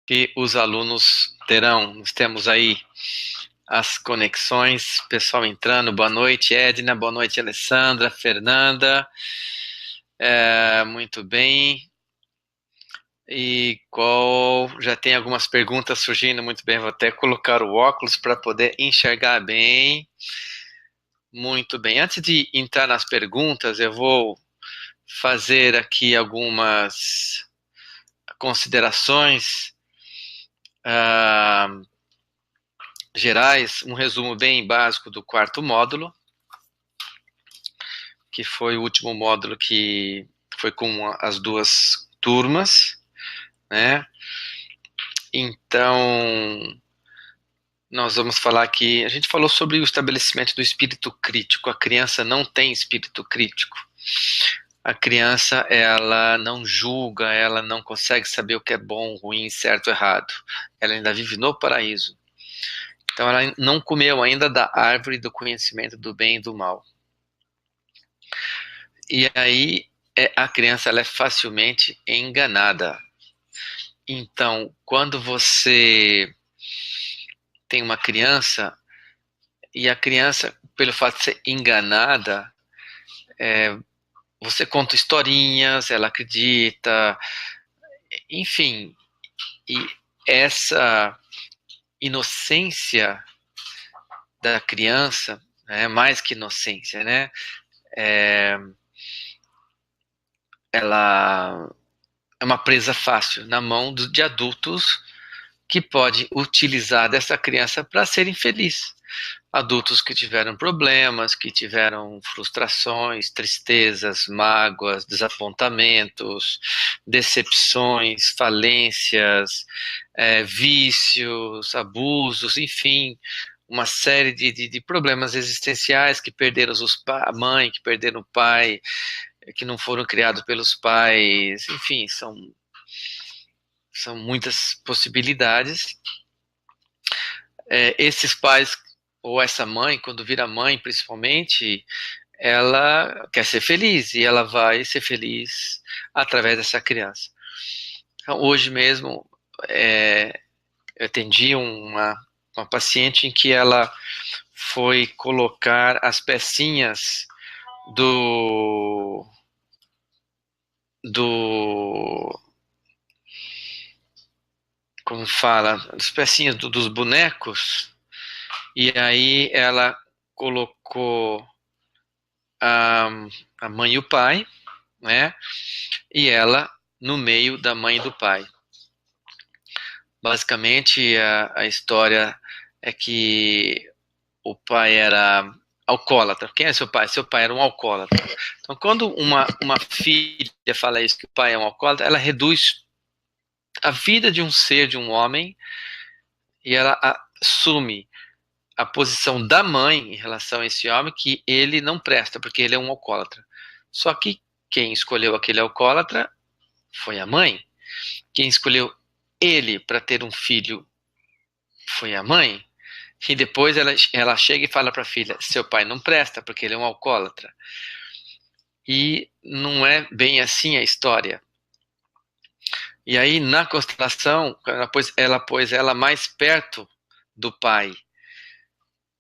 que os alunos terão. Nós temos aí as conexões, pessoal entrando. Boa noite, Edna. Boa noite, Alessandra, Fernanda. Muito bem. E já tem algumas perguntas surgindo muito bem. Vou até colocar o óculos para poder enxergar bem. Muito bem. Antes de entrar nas perguntas, eu vou fazer aqui algumas considerações gerais, um resumo bem básico do quarto módulo, que foi o último módulo que foi com as duas turmas, né? Então, nós vamos falar aqui, a gente falou sobre o estabelecimento do espírito crítico. A criança não tem espírito crítico. A criança, ela não julga, ela não consegue saber o que é bom, ruim, certo ou errado. Ela ainda vive no paraíso. Então, ela não comeu ainda da árvore do conhecimento do bem e do mal. E aí, a criança, ela é facilmente enganada. Então, quando você tem uma criança, e a criança, pelo fato de ser enganada, você conta historinhas, ela acredita, enfim, e essa inocência da criança, mais que inocência, né? Ela é uma presa fácil na mão de adultos que podem utilizar dessa criança para serem felizes. Adultos que tiveram problemas, que tiveram frustrações, tristezas, mágoas, desapontamentos, decepções, falências, vícios, abusos, enfim, uma série de problemas existenciais, que perderam a mãe, que perderam o pai, que não foram criados pelos pais, enfim, são muitas possibilidades. Esses pais, ou essa mãe, quando vira mãe principalmente, ela quer ser feliz, e ela vai ser feliz através dessa criança. Então, hoje mesmo, eu atendi uma paciente em que ela foi colocar as pecinhas como fala, as pecinhas dos bonecos, e aí ela colocou a mãe e o pai, né? E ela no meio da mãe e do pai. Basicamente, a história é que o pai era alcoólatra. Quem é seu pai? Seu pai era um alcoólatra. Então, quando uma filha fala isso, que o pai é um alcoólatra, ela reduz a vida de um ser, de um homem, e ela assume a posição da mãe em relação a esse homem, que ele não presta, porque ele é um alcoólatra. Só que quem escolheu aquele alcoólatra foi a mãe. Quem escolheu ele para ter um filho foi a mãe. E depois ela chega e fala para a filha, seu pai não presta, porque ele é um alcoólatra. E não é bem assim a história. E aí, na constelação, ela pôs ela mais perto do pai.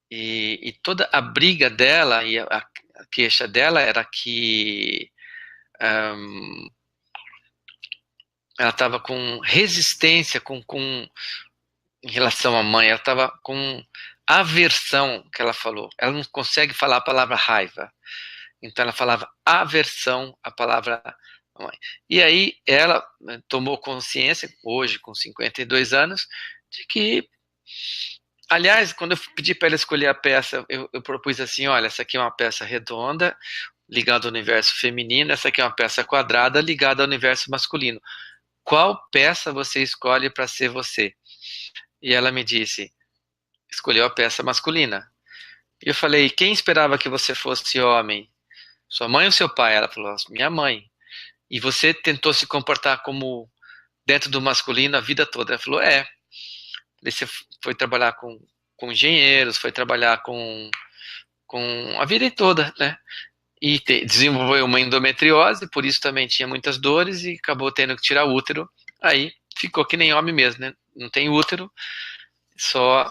E toda a briga dela e a queixa dela era que ela estava com resistência em relação à mãe, ela estava com aversão, que ela falou. Ela não consegue falar a palavra raiva. Então ela falava aversão à palavra mãe. E aí ela tomou consciência, hoje com 52 anos, de que, aliás, quando eu pedi para ela escolher a peça, eu propus assim, olha, essa aqui é uma peça redonda, ligada ao universo feminino, essa aqui é uma peça quadrada, ligada ao universo masculino. Qual peça você escolhe para ser você? E ela me disse, escolheu a peça masculina. E eu falei, quem esperava que você fosse homem? Sua mãe ou seu pai? Ela falou, minha mãe. E você tentou se comportar como dentro do masculino a vida toda? Ela falou, Você foi trabalhar com engenheiros, foi trabalhar com a vida toda, né? E desenvolveu uma endometriose, por isso também tinha muitas dores e acabou tendo que tirar o útero. Aí ficou que nem homem mesmo, né? Não tem útero, só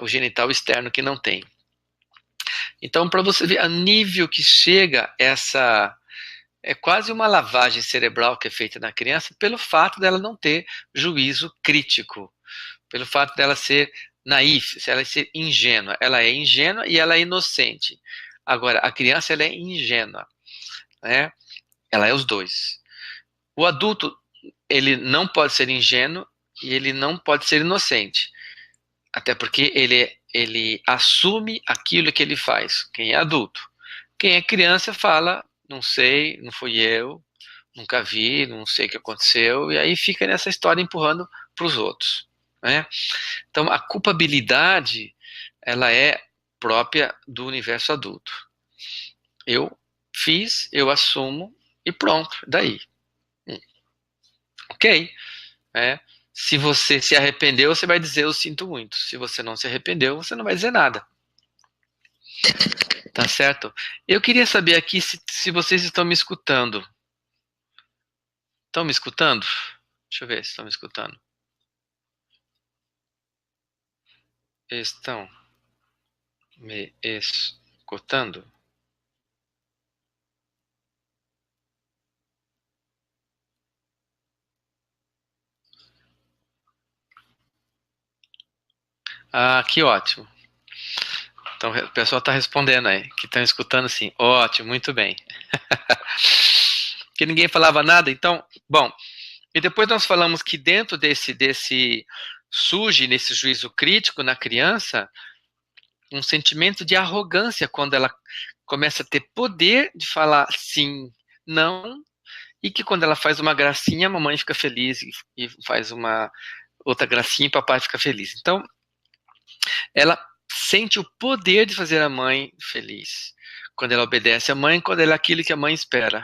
o genital externo que não tem. Então, para você ver a nível que chega essa... É quase uma lavagem cerebral que é feita na criança pelo fato dela não ter juízo crítico, pelo fato dela ser naif, ela ser ingênua. Ela é ingênua e ela é inocente. Agora, a criança ela é ingênua, né? Ela é os dois. O adulto, ele não pode ser ingênuo e ele não pode ser inocente. Até porque ele assume aquilo que ele faz. Quem é adulto. Quem é criança fala, não sei, não fui eu, nunca vi, não sei o que aconteceu, e aí fica nessa história empurrando para os outros, né? Então, a culpabilidade, ela é própria do universo adulto. Eu fiz, eu assumo e pronto, daí. Ok, né? Se você se arrependeu, você vai dizer eu sinto muito. Se você não se arrependeu, você não vai dizer nada. Tá certo? Eu queria saber aqui se vocês estão me escutando. Estão me escutando? Deixa eu ver se estão me escutando. Estão me escutando? Ah, que ótimo. Então o pessoal está respondendo aí, que estão escutando sim. Ótimo, muito bem. Que ninguém falava nada, então, bom. E depois nós falamos que dentro desse surge nesse juízo crítico na criança um sentimento de arrogância quando ela começa a ter poder de falar sim, não, e que quando ela faz uma gracinha, a mamãe fica feliz e faz uma outra gracinha e papai fica feliz. Então, ela sente o poder de fazer a mãe feliz. Quando ela obedece à mãe, quando ela é aquilo que a mãe espera.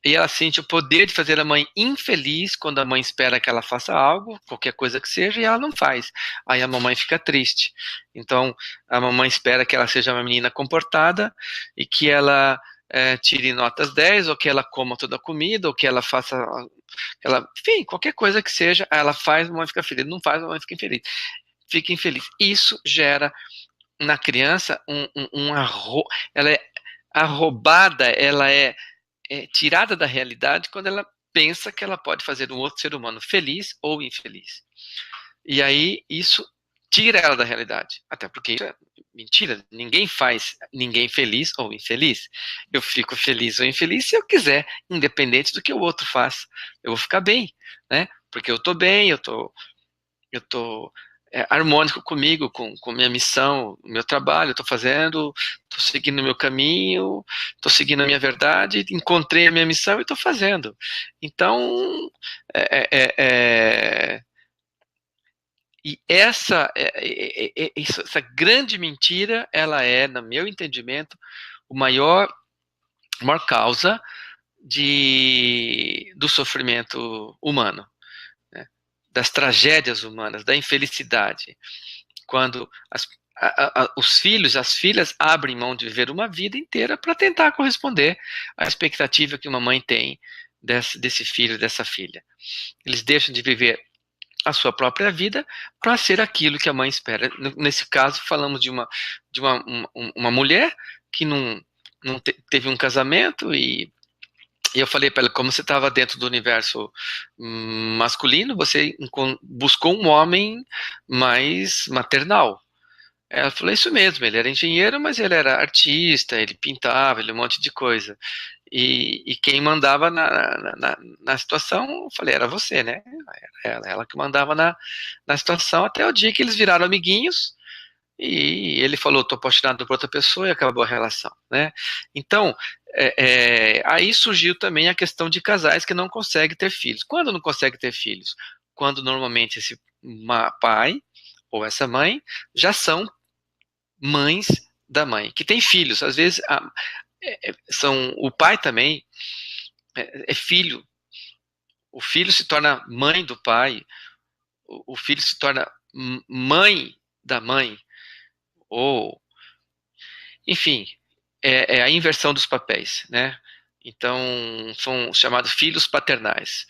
E ela sente o poder de fazer a mãe infeliz quando a mãe espera que ela faça algo, qualquer coisa que seja, e ela não faz. Aí a mamãe fica triste. Então, a mamãe espera que ela seja uma menina comportada e que ela tire notas 10, ou que ela coma toda a comida, ou que ela faça... enfim, qualquer coisa que seja, ela faz, a mamãe fica feliz. Não faz, a mamãe fica infeliz. Fica infeliz. Isso gera na criança ela é arrombada, ela é tirada da realidade quando ela pensa que ela pode fazer um outro ser humano feliz ou infeliz. E aí isso tira ela da realidade. Até porque isso é mentira. Ninguém faz ninguém feliz ou infeliz. Eu fico feliz ou infeliz se eu quiser, independente do que o outro faz. Eu vou ficar bem, né? Porque eu estou bem, eu tô harmônico comigo, com minha missão, o meu trabalho, estou fazendo, estou seguindo o meu caminho, estou seguindo a minha verdade, encontrei a minha missão e estou fazendo. Então, é, é, é, e essa grande mentira, ela é, no meu entendimento, o maior causa do sofrimento humano, né? Das tragédias humanas, da infelicidade. Quando os filhos, as filhas abrem mão de viver uma vida inteira para tentar corresponder à expectativa que uma mãe tem desse filho, dessa filha. Eles deixam de viver a sua própria vida para ser aquilo que a mãe espera. Nesse caso, falamos de uma mulher que não teve um casamento e eu falei para ela, como você estava dentro do universo masculino, você buscou um homem mais maternal. Ela falou, isso mesmo, ele era engenheiro, mas ele era artista, ele pintava, ele um monte de coisa. E quem mandava na situação, eu falei, era você, né? Era ela que mandava na situação, até o dia que eles viraram amiguinhos, e ele falou, estou apaixonado por outra pessoa, e acabou a relação, né? Então, aí surgiu também a questão de casais que não conseguem ter filhos. Quando não consegue ter filhos? Quando normalmente esse pai ou essa mãe já são mães da mãe, que tem filhos. Às vezes o pai também é filho. O filho se torna mãe do pai, o filho se torna mãe da mãe, ou, enfim, é a inversão dos papéis, né? Então, são chamados filhos paternais.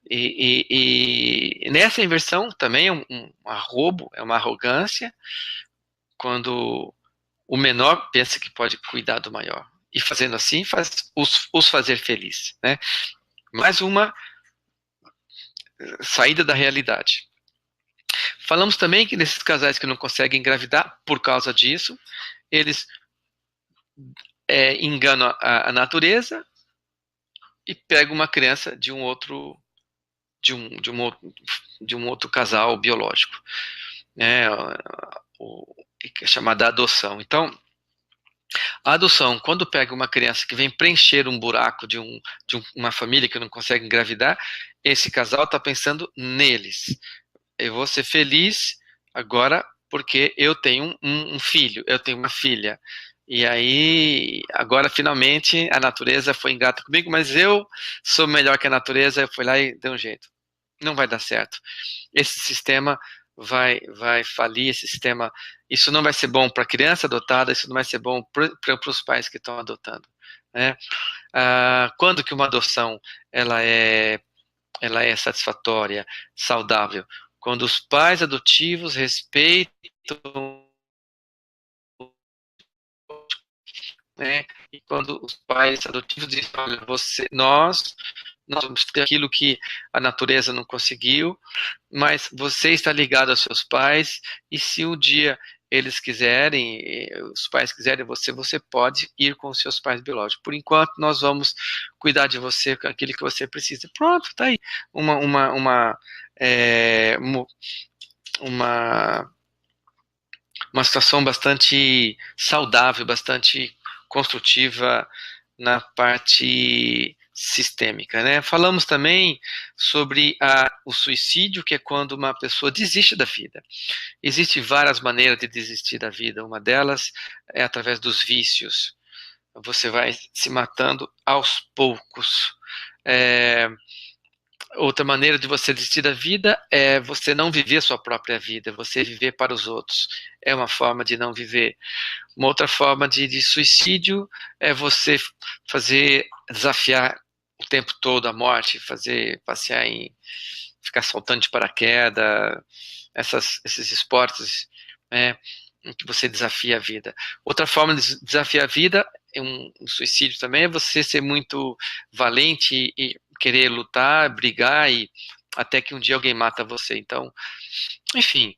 E nessa inversão também é um arrobo, é uma arrogância, quando o menor pensa que pode cuidar do maior. E fazendo assim, faz os fazer feliz, né? Mais uma saída da realidade. Falamos também que nesses casais que não conseguem engravidar por causa disso, eles enganam a natureza e pegam uma criança de um outro casal biológico, né? Que é chamada adoção. Então, a adoção, quando pega uma criança que vem preencher um buraco de uma família que não consegue engravidar, esse casal está pensando neles. Eu vou ser feliz agora porque eu tenho um filho, eu tenho uma filha. E aí, agora finalmente a natureza foi ingrata comigo, mas eu sou melhor que a natureza, eu fui lá e dei um jeito. Não vai dar certo. Esse sistema vai falir, esse sistema. Isso não vai ser bom para a criança adotada, isso não vai ser bom para os pais que estão adotando, né? Quando que uma adoção ela é satisfatória, saudável? Quando os pais adotivos respeitam, né? E quando os pais adotivos dizem, olha, nós vamos ter aquilo que a natureza não conseguiu, mas você está ligado aos seus pais, e se um dia eles quiserem, os pais quiserem você pode ir com os seus pais biológicos. Por enquanto, nós vamos cuidar de você com aquilo que você precisa. Pronto, tá aí. Uma uma situação bastante saudável, bastante construtiva na parte sistêmica, né? Falamos também sobre o suicídio, que é quando uma pessoa desiste da vida. Existem várias maneiras de desistir da vida. Uma delas é através dos vícios. Você vai se matando aos poucos. É, Outra maneira de você desistir da vida é você não viver a sua própria vida, você viver para os outros. É uma forma de não viver. Uma outra forma de suicídio é você desafiar o tempo todo a morte, passear ficar saltando de paraquedas, esses esportes, né, em que você desafia a vida. Outra forma de desafiar a vida, um suicídio também, é você ser muito valente e querer lutar, brigar, e até que um dia alguém mata você. Então, enfim,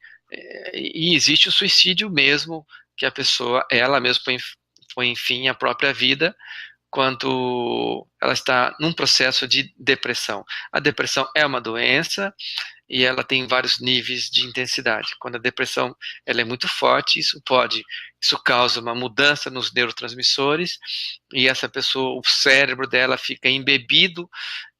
e existe o suicídio mesmo, que a pessoa, ela mesma põe fim à própria vida, quando ela está num processo de depressão. A depressão é uma doença e ela tem vários níveis de intensidade. Quando a depressão ela é muito forte, isso causa uma mudança nos neurotransmissores, e essa pessoa, o cérebro dela fica embebido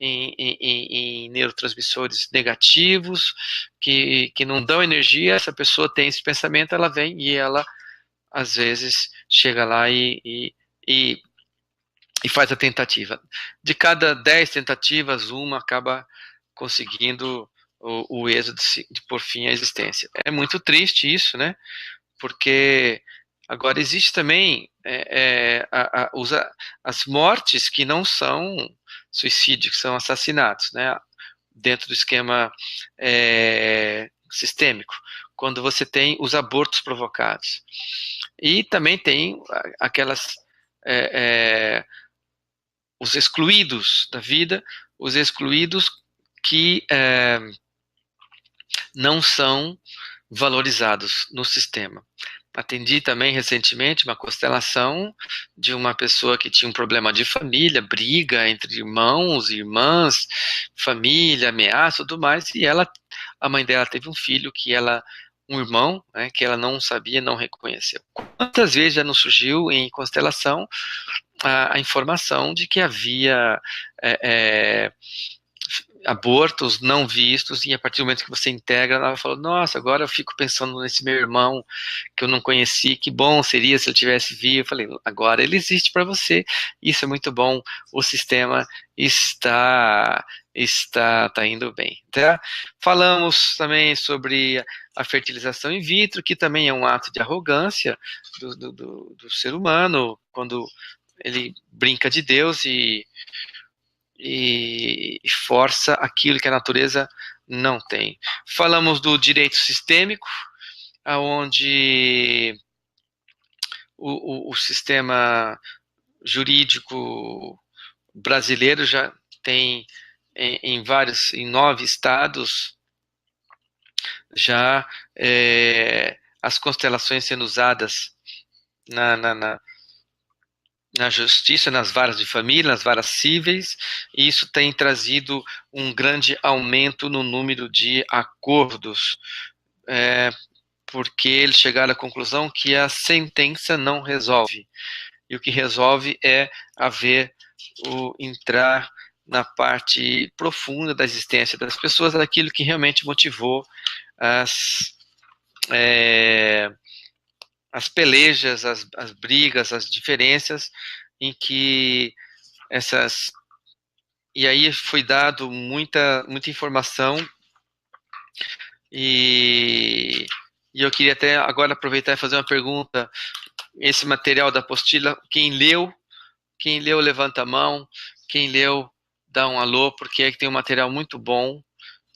em neurotransmissores negativos, que não dão energia. Essa pessoa tem esse pensamento, ela vem e ela, às vezes, chega lá e faz a tentativa. De cada 10 tentativas, uma acaba conseguindo o êxito de pôr fim à existência. É muito triste isso, né? Porque agora existe também as mortes que não são suicídio, que são assassinatos, né? Dentro do esquema sistêmico, quando você tem os abortos provocados. E também tem aquelas os excluídos da vida, os excluídos que não são valorizados no sistema. Atendi também recentemente uma constelação de uma pessoa que tinha um problema de família, briga entre irmãos, irmãs, família, ameaça, tudo mais, e a mãe dela teve um filho um irmão, né, que ela não sabia, não reconheceu. Quantas vezes já não surgiu em constelação a informação de que havia abortos não vistos, e a partir do momento que você integra, ela falou, nossa, agora eu fico pensando nesse meu irmão que eu não conheci, que bom seria se ele tivesse vivo. Eu falei, agora ele existe para você, isso é muito bom, o sistema está indo bem. Tá? Falamos também sobre a fertilização in vitro, que também é um ato de arrogância do ser humano, quando ele brinca de Deus e força aquilo que a natureza não tem. Falamos do direito sistêmico, onde o sistema jurídico brasileiro já tem em 9 estados já as constelações sendo usadas na, na, na, na justiça, nas varas de família, nas varas cíveis, e isso tem trazido um grande aumento no número de acordos, porque eles chegaram à conclusão que a sentença não resolve, e o que resolve é entrar na parte profunda da existência das pessoas, daquilo que realmente motivou as, as pelejas, as brigas, as diferenças, em que essas... E aí foi dado muita informação, e eu queria até agora aproveitar e fazer uma pergunta. Esse material da apostila, quem leu, levanta a mão, quem leu, dá um alô, porque é que tem um material muito bom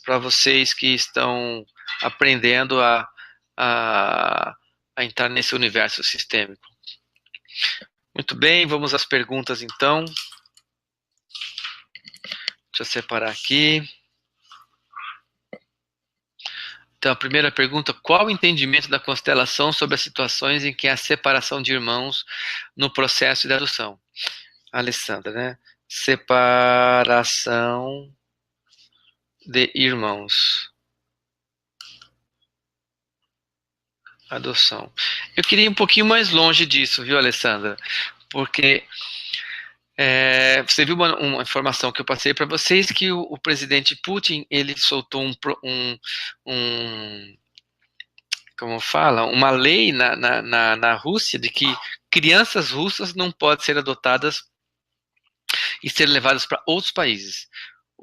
para vocês que estão aprendendo a entrar nesse universo sistêmico. Muito bem, vamos às perguntas então. Deixa eu separar aqui. Então, a primeira pergunta: qual o entendimento da constelação sobre as situações em que há separação de irmãos no processo de adoção? Alessandra, né? Separação de irmãos. Adoção. Eu queria ir um pouquinho mais longe disso, viu, Alessandra? Porque você viu uma informação que eu passei para vocês, que o presidente Putin, ele soltou como fala, uma lei na Rússia de que crianças russas não podem ser adotadas e ser levadas para outros países.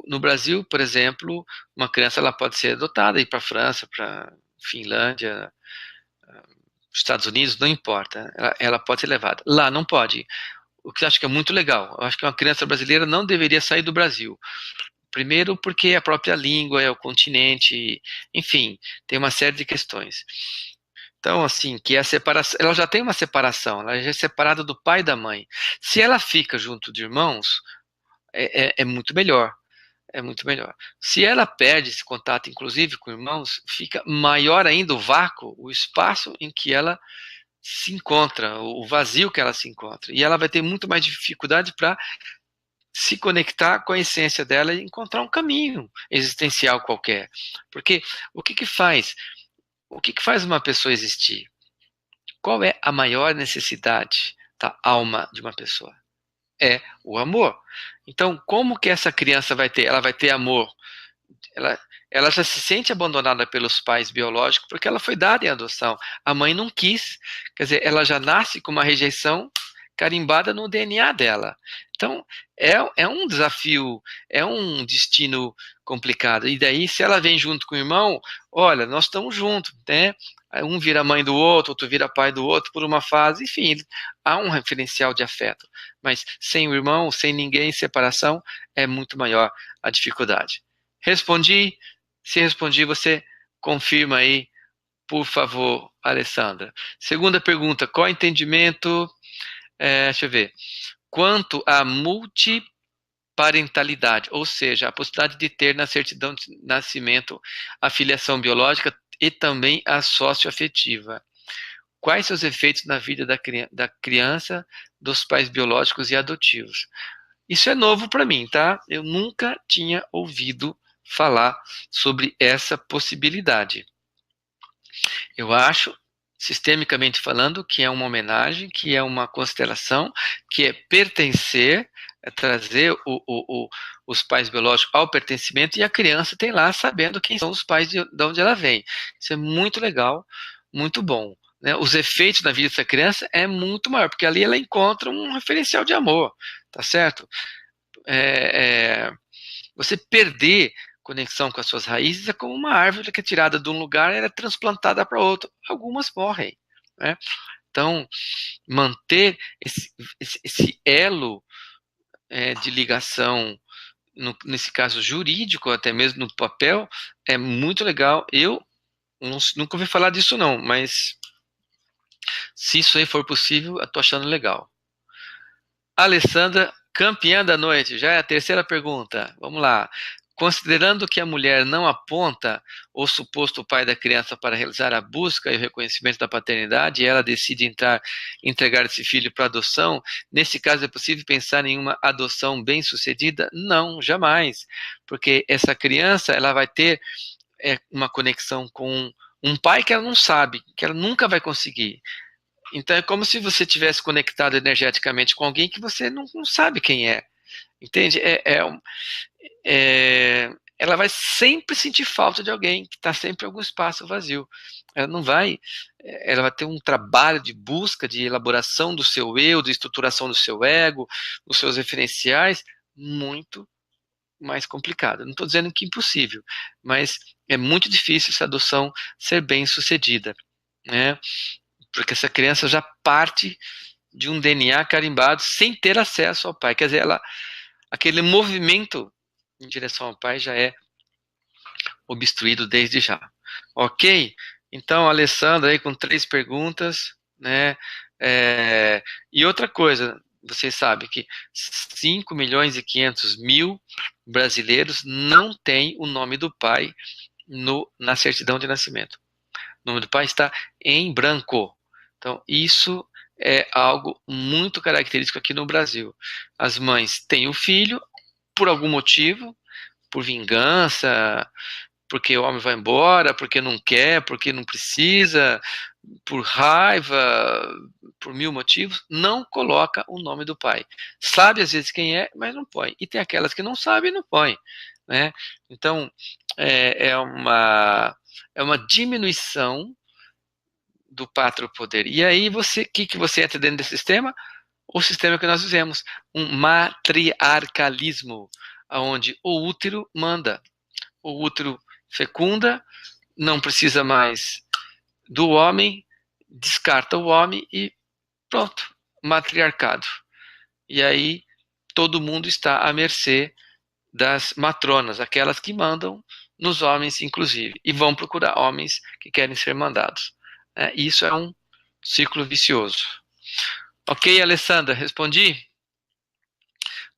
No Brasil, por exemplo, uma criança ela pode ser adotada e ir para a França, para Finlândia, Estados Unidos, não importa, ela pode ser levada. Lá não pode. O que eu acho que é muito legal. Eu acho que uma criança brasileira não deveria sair do Brasil. Primeiro porque a própria língua é o continente, enfim, tem uma série de questões. Então, assim, que a separação, ela já tem uma separação, ela já é separada do pai e da mãe. Se ela fica junto de irmãos, é muito melhor. É muito melhor. Se ela perde esse contato, inclusive com irmãos, fica maior ainda o vácuo, o espaço em que ela se encontra, o vazio que ela se encontra. E ela vai ter muito mais dificuldade para se conectar com a essência dela e encontrar um caminho existencial qualquer. Porque o que faz? O que faz uma pessoa existir? Qual é a maior necessidade da alma de uma pessoa? É o amor. Então, como que essa criança vai ter? Ela vai ter amor. Ela já se sente abandonada pelos pais biológicos porque ela foi dada em adoção. A mãe não quis. Quer dizer, ela já nasce com uma rejeição carimbada no DNA dela. Então, é um desafio, é um destino complicado. E daí, se ela vem junto com o irmão, olha, nós estamos juntos, né? Um vira mãe do outro vira pai do outro por uma fase, enfim, há um referencial de afeto. Mas sem o irmão, sem ninguém, separação, é muito maior a dificuldade. Respondi? Se respondi, você confirma aí, por favor, Alessandra. Segunda pergunta: qual é o entendimento? Deixa eu ver. Quanto à multiparentalidade, ou seja, a possibilidade de ter na certidão de nascimento a filiação biológica e também a socioafetiva. Quais seus efeitos na vida da criança, dos pais biológicos e adotivos? Isso é novo para mim, tá? Eu nunca tinha ouvido falar sobre essa possibilidade. Eu acho, sistemicamente falando, que é uma homenagem, que é uma constelação, que é pertencer, é trazer os pais biológicos ao pertencimento, e a criança tem lá sabendo quem são os pais de onde ela vem. Isso é muito legal, muito bom. Né? Os efeitos na vida dessa criança é muito maior, porque ali ela encontra um referencial de amor, tá certo? Você perder conexão com as suas raízes é como uma árvore que é tirada de um lugar e é transplantada para outro. Algumas morrem. Né? Então, manter esse elo de ligação nesse caso jurídico, até mesmo no papel, é muito legal. Eu nunca ouvi falar disso não, mas se isso aí for possível, eu tô achando legal. Alessandra, campeã da noite, já é a terceira pergunta. Vamos lá. Considerando que a mulher não aponta o suposto pai da criança para realizar a busca e o reconhecimento da paternidade, e ela decide entregar esse filho para adoção, nesse caso é possível pensar em uma adoção bem-sucedida? Não, jamais. Porque essa criança ela vai ter uma conexão com um pai que ela não sabe, que ela nunca vai conseguir. Então é como se você tivesse conectado energeticamente com alguém que você não sabe quem é. Entende? Ela vai sempre sentir falta de alguém, que está sempre em algum espaço vazio. Ela não vai. Ela vai ter um trabalho de busca, de elaboração do seu eu, de estruturação do seu ego, dos seus referenciais, muito mais complicado. Não estou dizendo que é impossível, mas é muito difícil essa adoção ser bem sucedida, né? Porque essa criança já parte de um DNA carimbado sem ter acesso ao pai. Quer dizer, aquele movimento em direção ao pai já é obstruído desde já. Ok? Então, a Alessandra aí com 3 perguntas, né? E outra coisa, vocês sabem que 5 milhões e 500 mil brasileiros não têm o nome do pai na certidão de nascimento. O nome do pai está em branco. Então, isso é algo muito característico aqui no Brasil. As mães têm o filho por algum motivo, por vingança, porque o homem vai embora, porque não quer, porque não precisa, por raiva, por 1000 motivos, não coloca o nome do pai. Sabe às vezes quem é, mas não põe. E tem aquelas que não sabem e não põem, né? Então, é uma diminuição do pátrio poder. E aí que você entra dentro desse sistema? O sistema que nós vivemos, um matriarcalismo, onde o útero manda, o útero fecunda, não precisa mais do homem, descarta o homem e pronto, matriarcado. E aí todo mundo está à mercê das matronas, aquelas que mandam nos homens, inclusive, e vão procurar homens que querem ser mandados. Isso é um ciclo vicioso. Ok, Alessandra, respondi?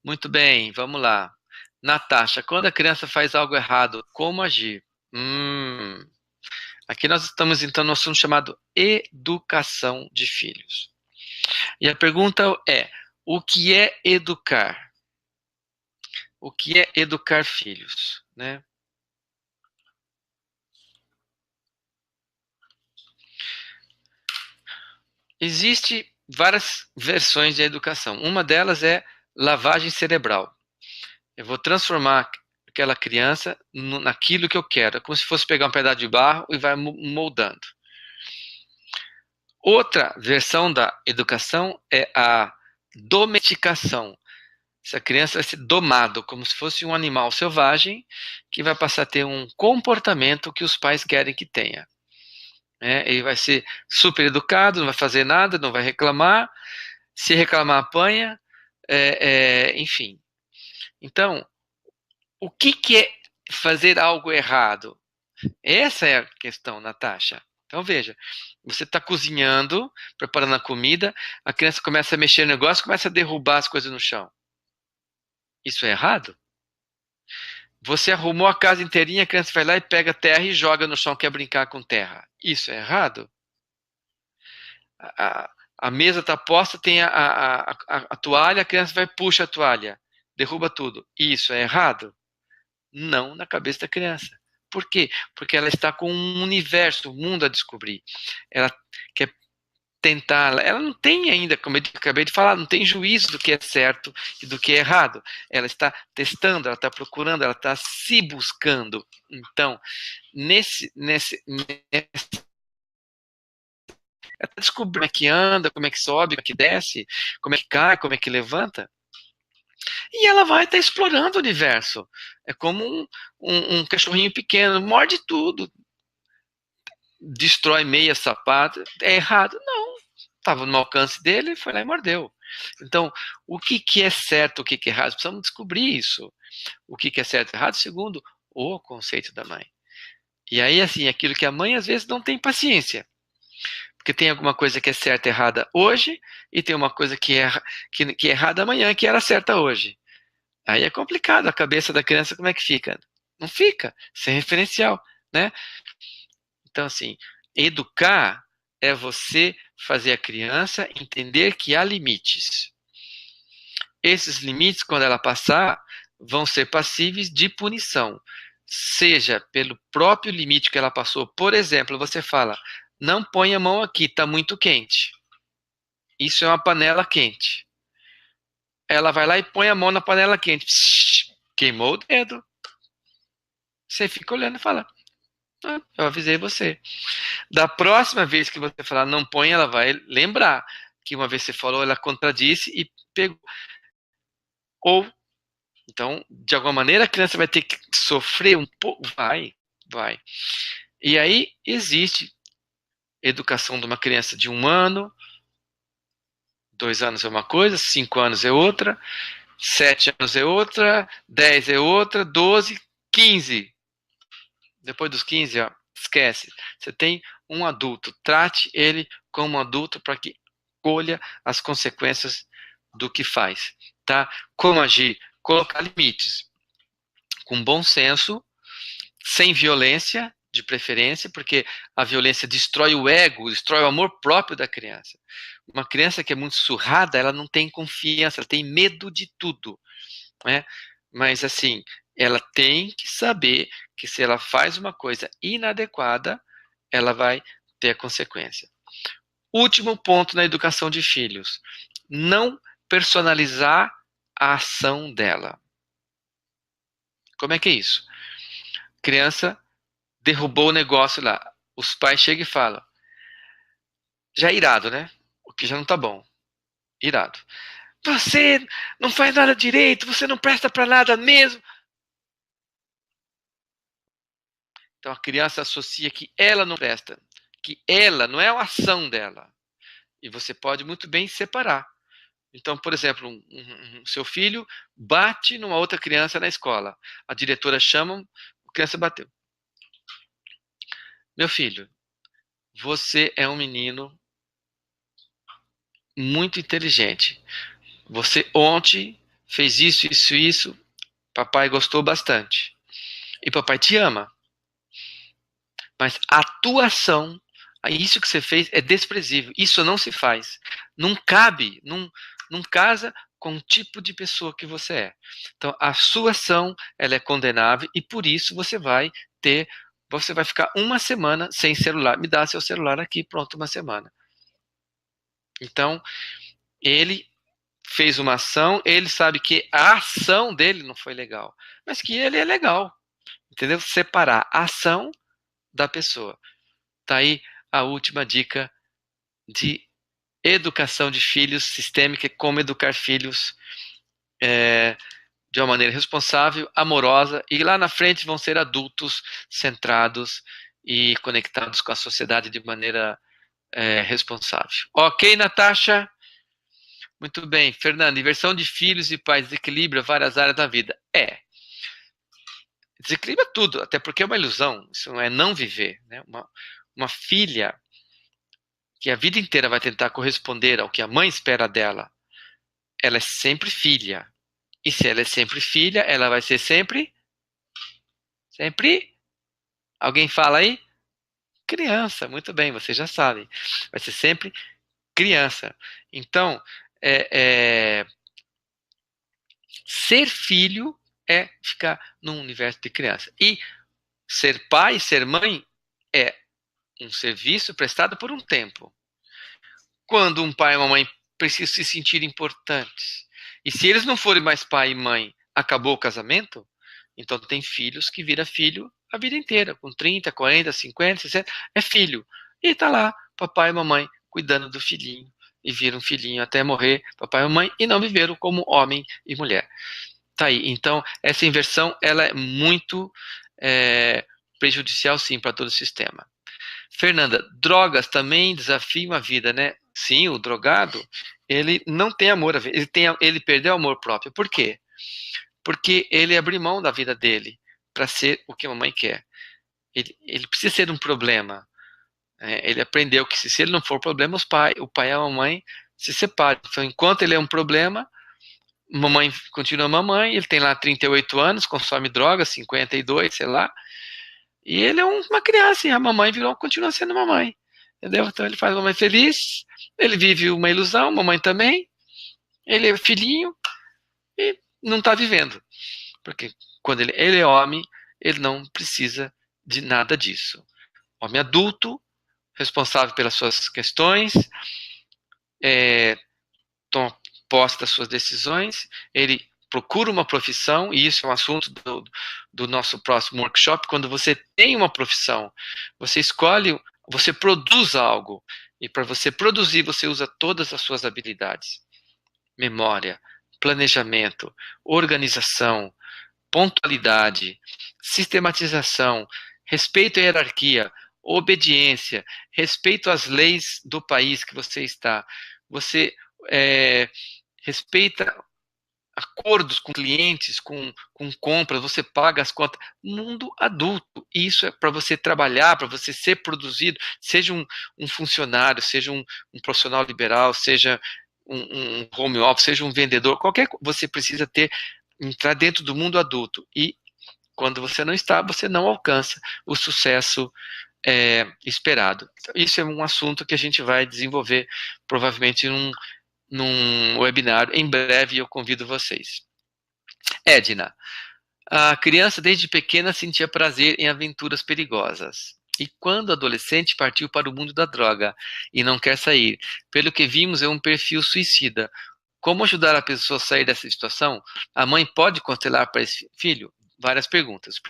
Muito bem, vamos lá. Natasha, quando a criança faz algo errado, como agir? Aqui nós estamos então no assunto chamado educação de filhos. E a pergunta é: o que é educar? O que é educar filhos, né? Existe várias versões de educação. Uma delas é lavagem cerebral. Eu vou transformar aquela criança naquilo que eu quero. É como se fosse pegar um pedaço de barro e vai moldando. Outra versão da educação é a domesticação. Essa criança vai ser domado, como se fosse um animal selvagem, que vai passar a ter um comportamento que os pais querem que tenha. Ele vai ser super educado, não vai fazer nada, não vai reclamar. Se reclamar, apanha. Enfim. Então, o que é fazer algo errado? Essa é a questão, Natasha. Então veja, você está cozinhando, preparando a comida, a criança começa a mexer no negócio, começa a derrubar as coisas no chão. Isso é errado? Você arrumou a casa inteirinha, a criança vai lá e pega terra e joga no chão, quer brincar com terra. Isso é errado? A mesa está posta, tem a toalha, a criança vai e puxa a toalha, derruba tudo. Isso é errado? Não na cabeça da criança. Por quê? Porque ela está com um universo, um mundo a descobrir. Ela quer tentar, ela não tem ainda, como eu acabei de falar, não tem juízo do que é certo e do que é errado. Ela está testando, ela está procurando, ela está se buscando. Então, ela está descobrindo como é que anda, como é que sobe, como é que desce, como é que cai, como é que levanta. E ela vai estar explorando o universo. É como um cachorrinho pequeno, morde tudo, destrói meia sapato. É errado? Não. estava no alcance dele, foi lá e mordeu. Então, o que é certo, o que é errado? Precisamos descobrir isso. O que é certo e errado, segundo o conceito da mãe. E aí, assim, aquilo que a mãe às vezes não tem paciência. Porque tem alguma coisa que é certa e errada hoje, e tem uma coisa que é errada amanhã, que era certa hoje. Aí é complicado, a cabeça da criança como é que fica? Não fica, sem referencial, né? Então, assim, educar é você fazer a criança entender que há limites. Esses limites, quando ela passar, vão ser passíveis de punição. Seja pelo próprio limite que ela passou. Por exemplo, você fala, não põe a mão aqui, está muito quente. Isso é uma panela quente. Ela vai lá e põe a mão na panela quente. Psh, queimou o dedo. Você fica olhando e fala, eu avisei você. Da próxima vez que você falar não põe, ela vai lembrar que uma vez você falou, ela contradisse e pegou. Ou, então, de alguma maneira, a criança vai ter que sofrer um pouco. Vai. E aí existe educação de uma criança de 1 ano, 2 anos é uma coisa, 5 anos é outra, 7 anos é outra, 10 é outra, 12, 15. Depois dos 15, ó, esquece. Você tem um adulto, trate ele como um adulto para que colha as consequências do que faz, tá? Como agir? Colocar limites, com bom senso, sem violência, de preferência, porque a violência destrói o ego, destrói o amor próprio da criança. Uma criança que é muito surrada, ela não tem confiança, ela tem medo de tudo, né? Mas assim, ela tem que saber que se ela faz uma coisa inadequada, ela vai ter a consequência. Último ponto na educação de filhos: não personalizar a ação dela. Como é que é isso? Criança derrubou o negócio lá. Os pais chegam e falam. Já é irado, né? O que já não tá bom. Irado. Você não faz nada direito, você não presta para nada mesmo. Então a criança associa que ela não presta, que ela não é a ação dela. E você pode muito bem separar. Então, por exemplo, seu filho bate numa outra criança na escola. A diretora chama, a criança bateu. Meu filho, você é um menino muito inteligente. Você ontem fez isso, isso, isso. Papai gostou bastante. E papai te ama. Mas a atuação, isso que você fez é desprezível. Isso não se faz. Não cabe, não casa com o tipo de pessoa que você é. Então, a sua ação, ela é condenável e por isso você vai ficar 1 semana sem celular. Me dá seu celular aqui, pronto, 1 semana. Então, ele fez uma ação, ele sabe que a ação dele não foi legal, mas que ele é legal. Entendeu? Separar a ação da pessoa. Tá aí a última dica de educação de filhos sistêmica, como educar filhos de uma maneira responsável, amorosa, e lá na frente vão ser adultos centrados e conectados com a sociedade de maneira responsável. Ok, Natasha? Muito bem. Fernando, inversão de filhos e pais desequilibra várias áreas da vida. Desequilibra tudo, até porque é uma ilusão, isso é não viver. Né? Uma filha que a vida inteira vai tentar corresponder ao que a mãe espera dela, ela é sempre filha. E se ela é sempre filha, ela vai ser sempre, alguém fala aí? Criança, muito bem, vocês já sabem. Vai ser sempre criança. Então, ser filho é ficar num universo de criança. E ser pai, ser mãe, é um serviço prestado por um tempo. Quando um pai e uma mãe precisam se sentir importantes, e se eles não forem mais pai e mãe, acabou o casamento, então tem filhos que vira filho a vida inteira, com 30, 40, 50, 60, é filho. E tá lá, papai e mamãe, cuidando do filhinho, e viram um filhinho até morrer, papai e mamãe, e não viveram como homem e mulher. Tá aí, então essa inversão, ela é muito prejudicial sim para todo o sistema. Fernanda, drogas também desafiam a vida, né? Sim, o drogado, ele não tem amor, ele perdeu o amor próprio. Por quê? Porque ele abriu mão da vida dele para ser o que a mamãe quer. Ele precisa ser um problema. Ele aprendeu que se ele não for problema, o pai e a mamãe se separam. Então, enquanto ele é um problema, mamãe continua mamãe, ele tem lá 38 anos, consome droga, 52, sei lá, e ele é uma criança, e a mamãe continua sendo mamãe. Entendeu? Então ele faz a mamãe feliz, ele vive uma ilusão, a mamãe também, ele é filhinho e não está vivendo. Porque quando ele é homem, ele não precisa de nada disso. Homem adulto, responsável pelas suas questões, toma posse das suas decisões, ele procura uma profissão, e isso é um assunto do nosso próximo workshop. Quando você tem uma profissão, você escolhe, você produz algo, e para você produzir, você usa todas as suas habilidades: memória, planejamento, organização, pontualidade, sistematização, respeito à hierarquia, obediência, respeito às leis do país que você está. Você respeita acordos com clientes, com compras, você paga as contas. Mundo adulto. Isso é para você trabalhar, para você ser produzido, seja um funcionário, seja um profissional liberal, seja um home office, seja um vendedor, qualquer coisa, você precisa entrar dentro do mundo adulto. E quando você não está, você não alcança o sucesso esperado. Então, isso é um assunto que a gente vai desenvolver provavelmente num webinar em breve, e eu convido vocês. Edna, a criança desde pequena sentia prazer em aventuras perigosas. E quando adolescente partiu para o mundo da droga e não quer sair. Pelo que vimos, é um perfil suicida. Como ajudar a pessoa a sair dessa situação? A mãe pode constelar para esse filho? Várias perguntas.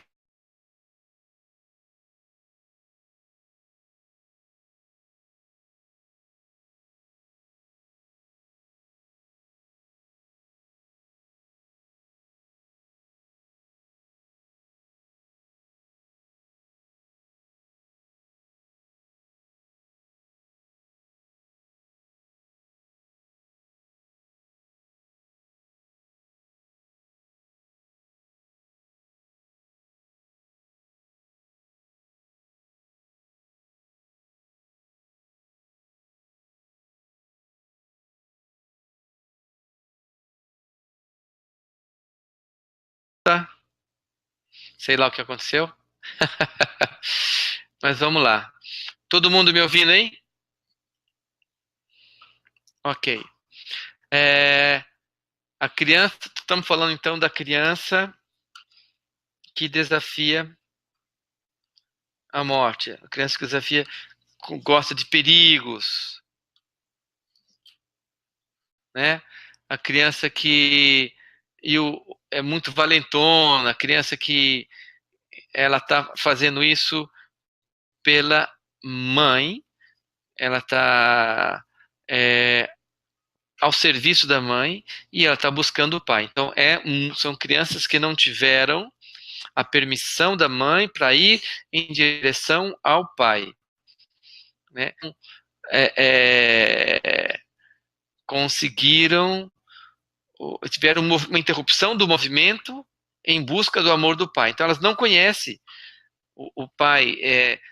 Tá, sei lá o que aconteceu. Mas vamos lá. Todo mundo me ouvindo aí? Ok. É, a criança, estamos falando então da criança que desafia a morte. A criança que desafia, gosta de perigos, né? A criança que é muito valentona, a criança que ela está fazendo isso pela mãe, ela está ao serviço da mãe e ela está buscando o pai. Então são crianças que não tiveram a permissão da mãe para ir em direção ao pai, né? É, é, conseguiram, tiveram uma interrupção do movimento em busca do amor do pai. Então elas não conhecem o pai,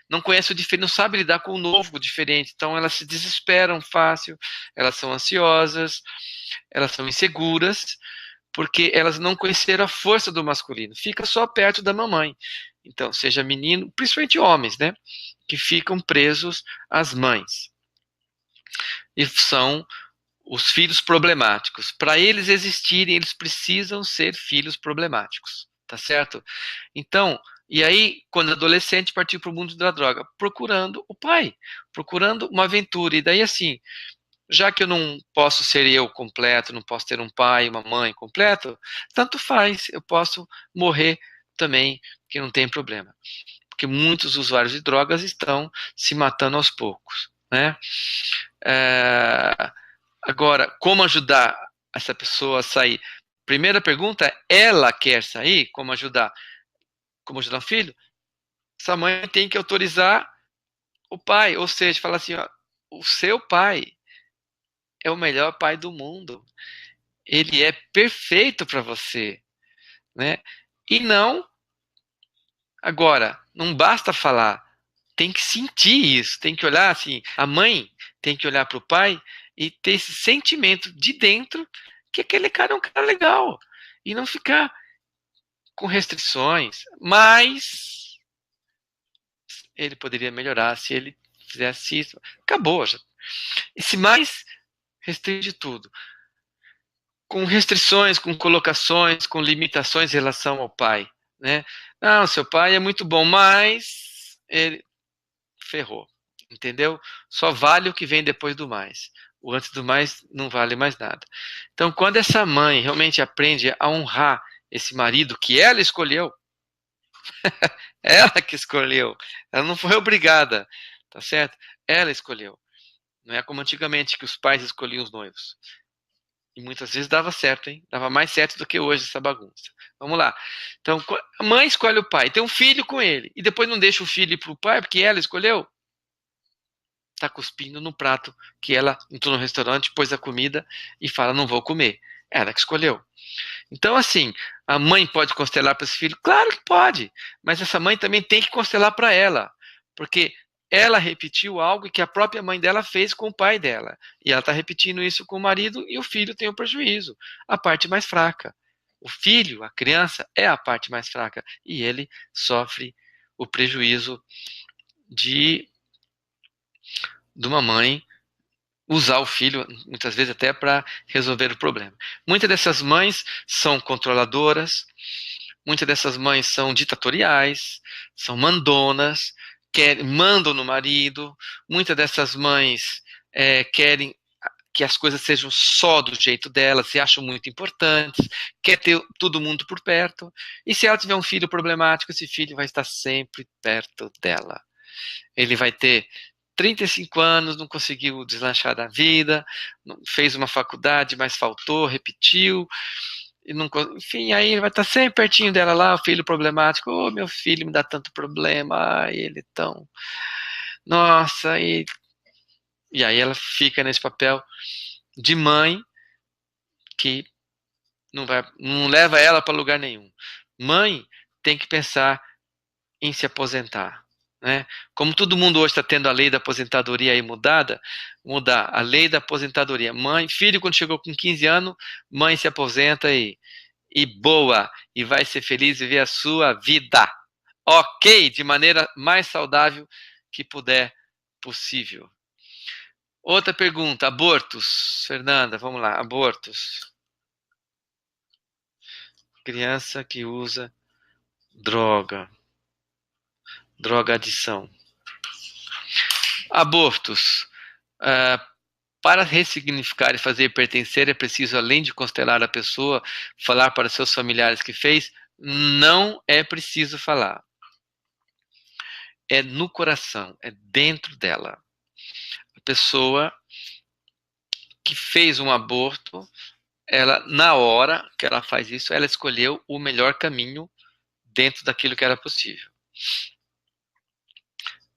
não conhecem o diferente, não sabe lidar com o novo, o diferente. Então elas se desesperam fácil, elas são ansiosas, elas são inseguras, porque elas não conheceram a força do masculino. Fica só perto da mamãe. Então, seja menino, principalmente homens, né? Que ficam presos às mães. E são os filhos problemáticos. Para eles existirem, eles precisam ser filhos problemáticos. Tá certo? Então, e aí, quando adolescente, partiu para o mundo da droga, procurando o pai, procurando uma aventura. E daí, assim, já que eu não posso ser eu completo, não posso ter um pai e uma mãe completo, tanto faz, eu posso morrer também, que não tem problema. Porque muitos usuários de drogas estão se matando aos poucos, né? Agora, como ajudar essa pessoa a sair? Primeira pergunta é, ela quer sair? Como ajudar? Como ajudar o filho? Essa mãe tem que autorizar o pai, ou seja, falar assim, ó, o seu pai é o melhor pai do mundo. Ele é perfeito para você, né? E não, agora, não basta falar, tem que sentir isso, tem que olhar assim, a mãe tem que olhar para o pai e ter esse sentimento de dentro que aquele cara é um cara legal e não ficar com restrições, mas ele poderia melhorar se ele fizesse isso. Acabou. Já. Esse mais restringe tudo. Com restrições, com colocações, com limitações em relação ao pai. Né? Não, seu pai é muito bom, mas ele ferrou. Entendeu? Só vale o que vem depois do mais. O antes do mais não vale mais nada. Então, quando essa mãe realmente aprende a honrar esse marido que ela escolheu, ela que escolheu, ela não foi obrigada, tá certo? Ela escolheu. Não é como antigamente que os pais escolhiam os noivos. E muitas vezes dava certo, hein? Dava mais certo do que hoje essa bagunça. Vamos lá. Então, a mãe escolhe o pai, tem um filho com ele, e depois não deixa o filho ir pro pai porque ela escolheu. Tá cuspindo no prato que ela entrou no restaurante, pôs a comida e fala, não vou comer. Ela que escolheu. Então, assim, a mãe pode constelar para esse filho? Claro que pode, mas essa mãe também tem que constelar para ela, porque ela repetiu algo que a própria mãe dela fez com o pai dela, e ela está repetindo isso com o marido, e o filho tem o prejuízo, a parte mais fraca. O filho, a criança, é a parte mais fraca, e ele sofre o prejuízo de, de uma mãe usar o filho, muitas vezes até para resolver o problema. Muitas dessas mães são controladoras, muitas dessas mães são ditatoriais, são mandonas, mandam no marido, muitas dessas mães querem que as coisas sejam só do jeito delas, se acham muito importantes, quer ter todo mundo por perto, e se ela tiver um filho problemático, esse filho vai estar sempre perto dela. Ele vai ter 35 anos, não conseguiu deslanchar da vida, fez uma faculdade, mas faltou, repetiu, e não, enfim, aí ele vai estar sempre pertinho dela lá, o filho problemático, ô, meu filho me dá tanto problema, ai, ele tão, nossa, e aí ela fica nesse papel de mãe que não leva ela para lugar nenhum. Mãe tem que pensar em se aposentar. Né? Como todo mundo hoje está tendo a lei da aposentadoria aí mudar a lei da aposentadoria. Mãe, filho, quando chegou com 15 anos, mãe se aposenta e boa, e vai ser feliz e viver a sua vida. Ok, de maneira mais saudável que puder possível. Outra pergunta, abortos. Fernanda, vamos lá, abortos. Criança que usa droga, drogadição. Abortos. Para ressignificar e fazer pertencer, é preciso, além de constelar a pessoa, falar para seus familiares que fez? Não é preciso falar. É no coração, é dentro dela. A pessoa que fez um aborto, ela, na hora que ela faz isso, ela escolheu o melhor caminho dentro daquilo que era possível.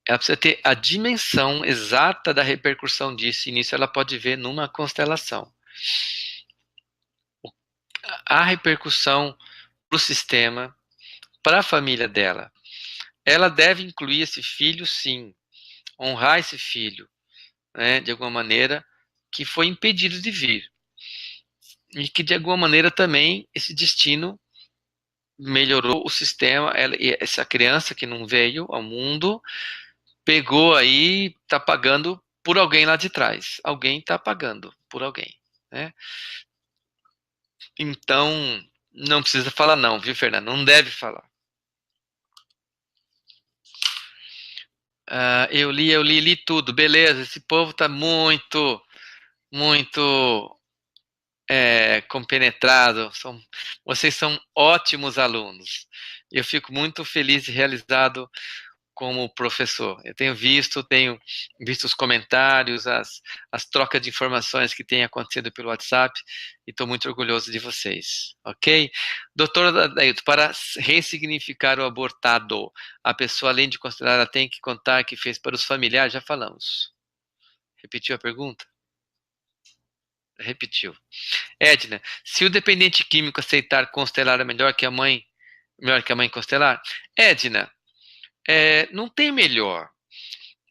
Ela precisa ter a dimensão exata da repercussão disso, e nisso ela pode ver numa constelação. A repercussão para o sistema, para a família dela. Ela deve incluir esse filho, sim, honrar esse filho, né, de alguma maneira, que foi impedido de vir. E que, de alguma maneira, também esse destino melhorou o sistema. Essa criança que não veio ao mundo pegou aí, está pagando por alguém lá de trás. Alguém está pagando por alguém. Né? Então, não precisa falar não, viu, Fernando? Não deve falar. Li tudo. Beleza, esse povo está muito, muito compenetrado. Vocês são ótimos alunos. Eu fico muito feliz e realizado como professor. Eu tenho visto os comentários, as trocas de informações que têm acontecido pelo WhatsApp e estou muito orgulhoso de vocês, ok? Doutor Adailton, para ressignificar o abortado, a pessoa, além de considerar, ela tem que contar que fez para os familiares, já falamos. Repetiu a pergunta? Repetiu. Edna, se o dependente químico aceitar constelar é melhor que a mãe constelar? Edna, não tem melhor.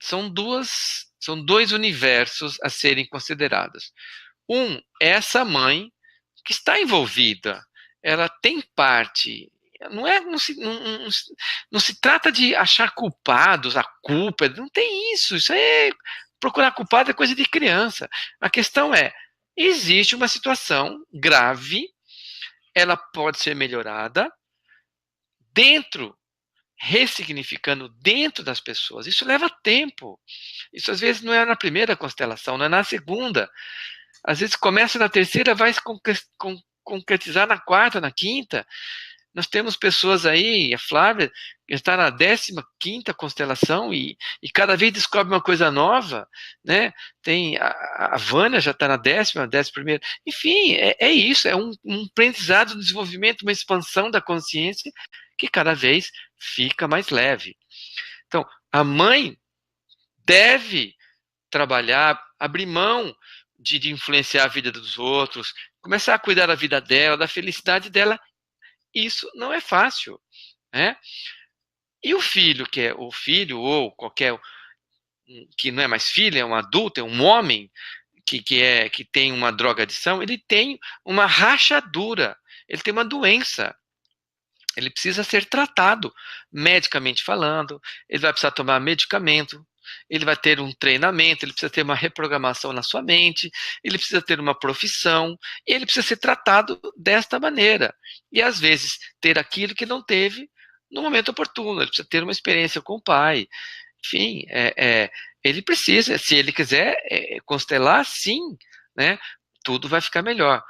São dois universos a serem considerados. Um é essa mãe que está envolvida, ela tem parte. Não se trata de achar culpados, a culpa, não tem isso. Isso é procurar culpado é coisa de criança. A questão é, existe uma situação grave, ela pode ser melhorada dentro, ressignificando dentro das pessoas. Isso leva tempo. Isso às vezes não é na primeira constelação, não é na segunda. Às vezes começa na terceira, vai se concretizar na quarta, na quinta. Nós temos pessoas aí, a Flávia, que está na 15ª constelação e cada vez descobre uma coisa nova, né? Tem a Vânia já está na 11ª. Enfim, é isso, é um aprendizado, um desenvolvimento, uma expansão da consciência que cada vez fica mais leve. Então, a mãe deve trabalhar, abrir mão de influenciar a vida dos outros, começar a cuidar da vida dela, da felicidade dela. Isso não é fácil, né? E o filho, que é o filho ou qualquer que não é mais filho, é um adulto, é um homem que tem uma drogadição, ele tem uma rachadura, ele tem uma doença. Ele precisa ser tratado medicamente falando, ele vai precisar tomar medicamento, ele vai ter um treinamento, ele precisa ter uma reprogramação na sua mente, ele precisa ter uma profissão, e ele precisa ser tratado desta maneira. E às vezes ter aquilo que não teve no momento oportuno, ele precisa ter uma experiência com o pai. Enfim, ele precisa, se ele quiser constelar, sim, né, tudo vai ficar melhor.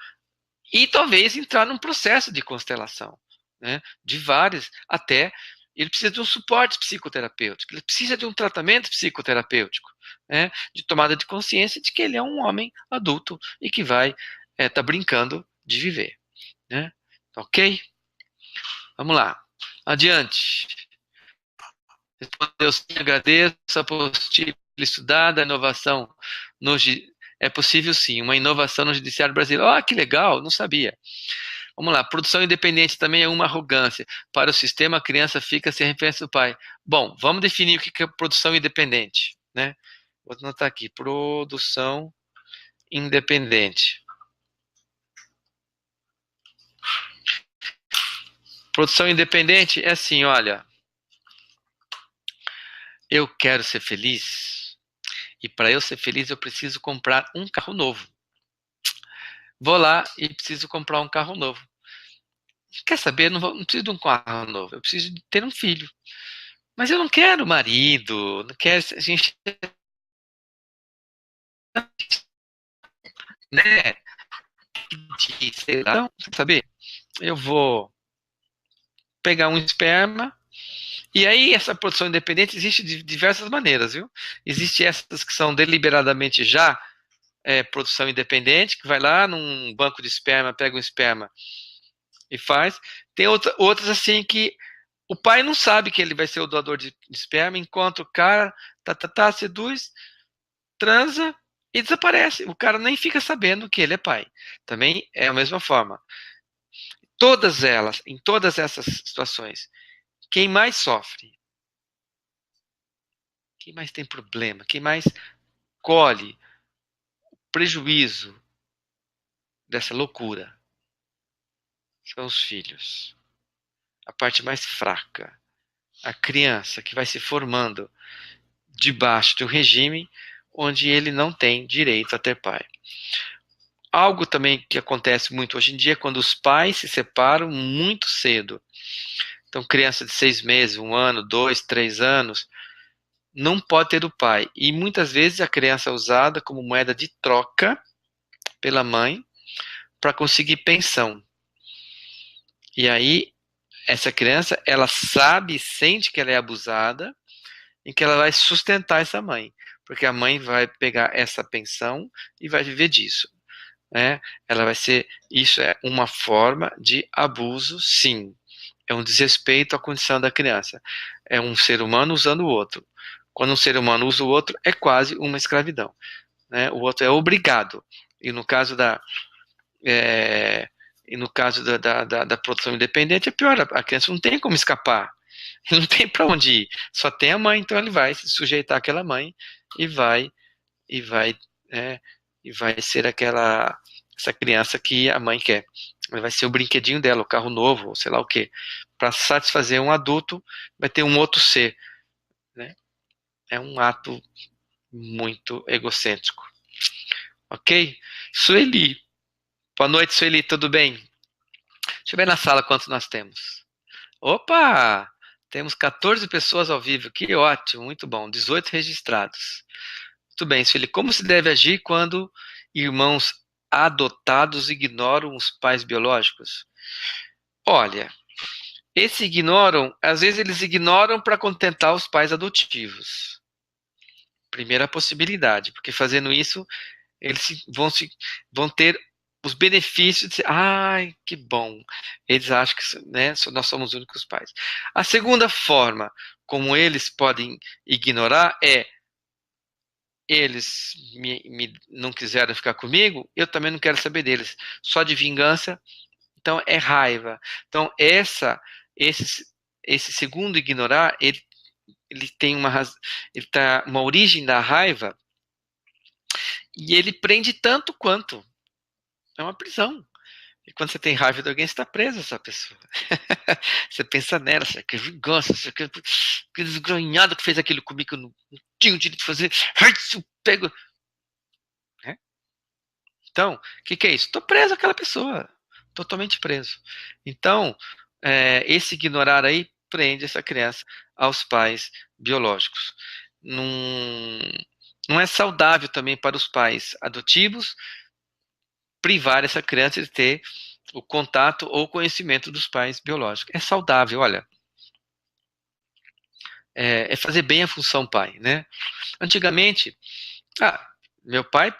E talvez entrar num processo de constelação, né, de várias, até ele precisa de um suporte psicoterapêutico, ele precisa de um tratamento psicoterapêutico, né, de tomada de consciência de que ele é um homem adulto e que vai tá brincando de viver, né? Ok? Vamos lá. Adiante. Respondeu sim, agradeço a apostila estudada, a inovação no, é possível sim, uma inovação no judiciário brasileiro. Ah, que legal, não sabia. Vamos lá, produção independente também é uma arrogância. Para o sistema, a criança fica sem referência do pai. Bom, vamos definir o que é produção independente, né? Vou anotar aqui, produção independente. Produção independente é assim, olha, eu quero ser feliz e para eu ser feliz eu preciso comprar um carro novo. Vou lá e preciso comprar um carro novo. Quer saber? Não preciso de um carro novo, eu preciso de ter um filho. Mas eu não quero marido, não quero. A gente. Né? Sei lá. Então, saber? Eu vou pegar um esperma. E aí, essa produção independente existe de diversas maneiras, viu? Existem essas que são deliberadamente já produção independente, que vai lá num banco de esperma, pega um esperma e faz. Tem outras assim que o pai não sabe que ele vai ser o doador de esperma, enquanto o cara seduz, transa e desaparece. O cara nem fica sabendo que ele é pai. Também é a mesma forma. Todas elas, em todas essas situações, quem mais sofre, quem mais tem problema, quem mais colhe prejuízo dessa loucura são os filhos. A parte mais fraca. A criança que vai se formando debaixo de um regime onde ele não tem direito a ter pai. Algo também que acontece muito hoje em dia é quando os pais se separam muito cedo. Então, criança de 6 meses, 1 ano, 2, 3 anos, não pode ter o pai. E muitas vezes a criança é usada como moeda de troca pela mãe para conseguir pensão. E aí, essa criança, ela sabe, sente que ela é abusada e que ela vai sustentar essa mãe. Porque a mãe vai pegar essa pensão e vai viver disso. Né? Ela vai ser, isso é uma forma de abuso, sim. É um desrespeito à condição da criança. É um ser humano usando o outro. Quando um ser humano usa o outro, é quase uma escravidão. Né? O outro é obrigado. E no caso da produção independente é pior, a criança não tem como escapar, não tem para onde ir, só tem a mãe, então ele vai se sujeitar àquela mãe e e vai, é, e vai ser essa criança que a mãe quer. Ele vai ser o brinquedinho dela, o carro novo, ou sei lá o quê. Para satisfazer um adulto, vai ter um outro ser, né? É um ato muito egocêntrico. Ok? Sueli. Boa noite, Sueli, tudo bem? Deixa eu ver na sala quantos nós temos. Opa! Temos 14 pessoas ao vivo, que ótimo, muito bom. 18 registrados. Muito bem, Sueli. Como se deve agir quando irmãos adotados ignoram os pais biológicos? Olha, esses ignoram, às vezes eles ignoram para contentar os pais adotivos. Primeira possibilidade, porque fazendo isso, eles vão ter os benefícios de dizer, ai, que bom. Eles acham que, né, nós somos os únicos pais. A segunda forma como eles podem ignorar é eles não quiseram ficar comigo, eu também não quero saber deles. Só de vingança, então é raiva. Então esse, esse segundo ignorar, ele tem uma origem da raiva e ele prende tanto quanto. É uma prisão. E quando você tem raiva de alguém, você está preso a essa pessoa. Você pensa nela, você quer vingança, você quer aquele desgranhado que fez aquilo comigo que eu não tinha o direito de fazer. Ai, se eu pego. Né? Então, o que é isso? Estou preso àquela pessoa. Totalmente preso. Então, esse ignorar aí prende essa criança aos pais biológicos. Não, não é saudável também para os pais adotivos privar essa criança de ter o contato ou conhecimento dos pais biológicos. É saudável, olha. É fazer bem a função pai, né? Antigamente, meu pai,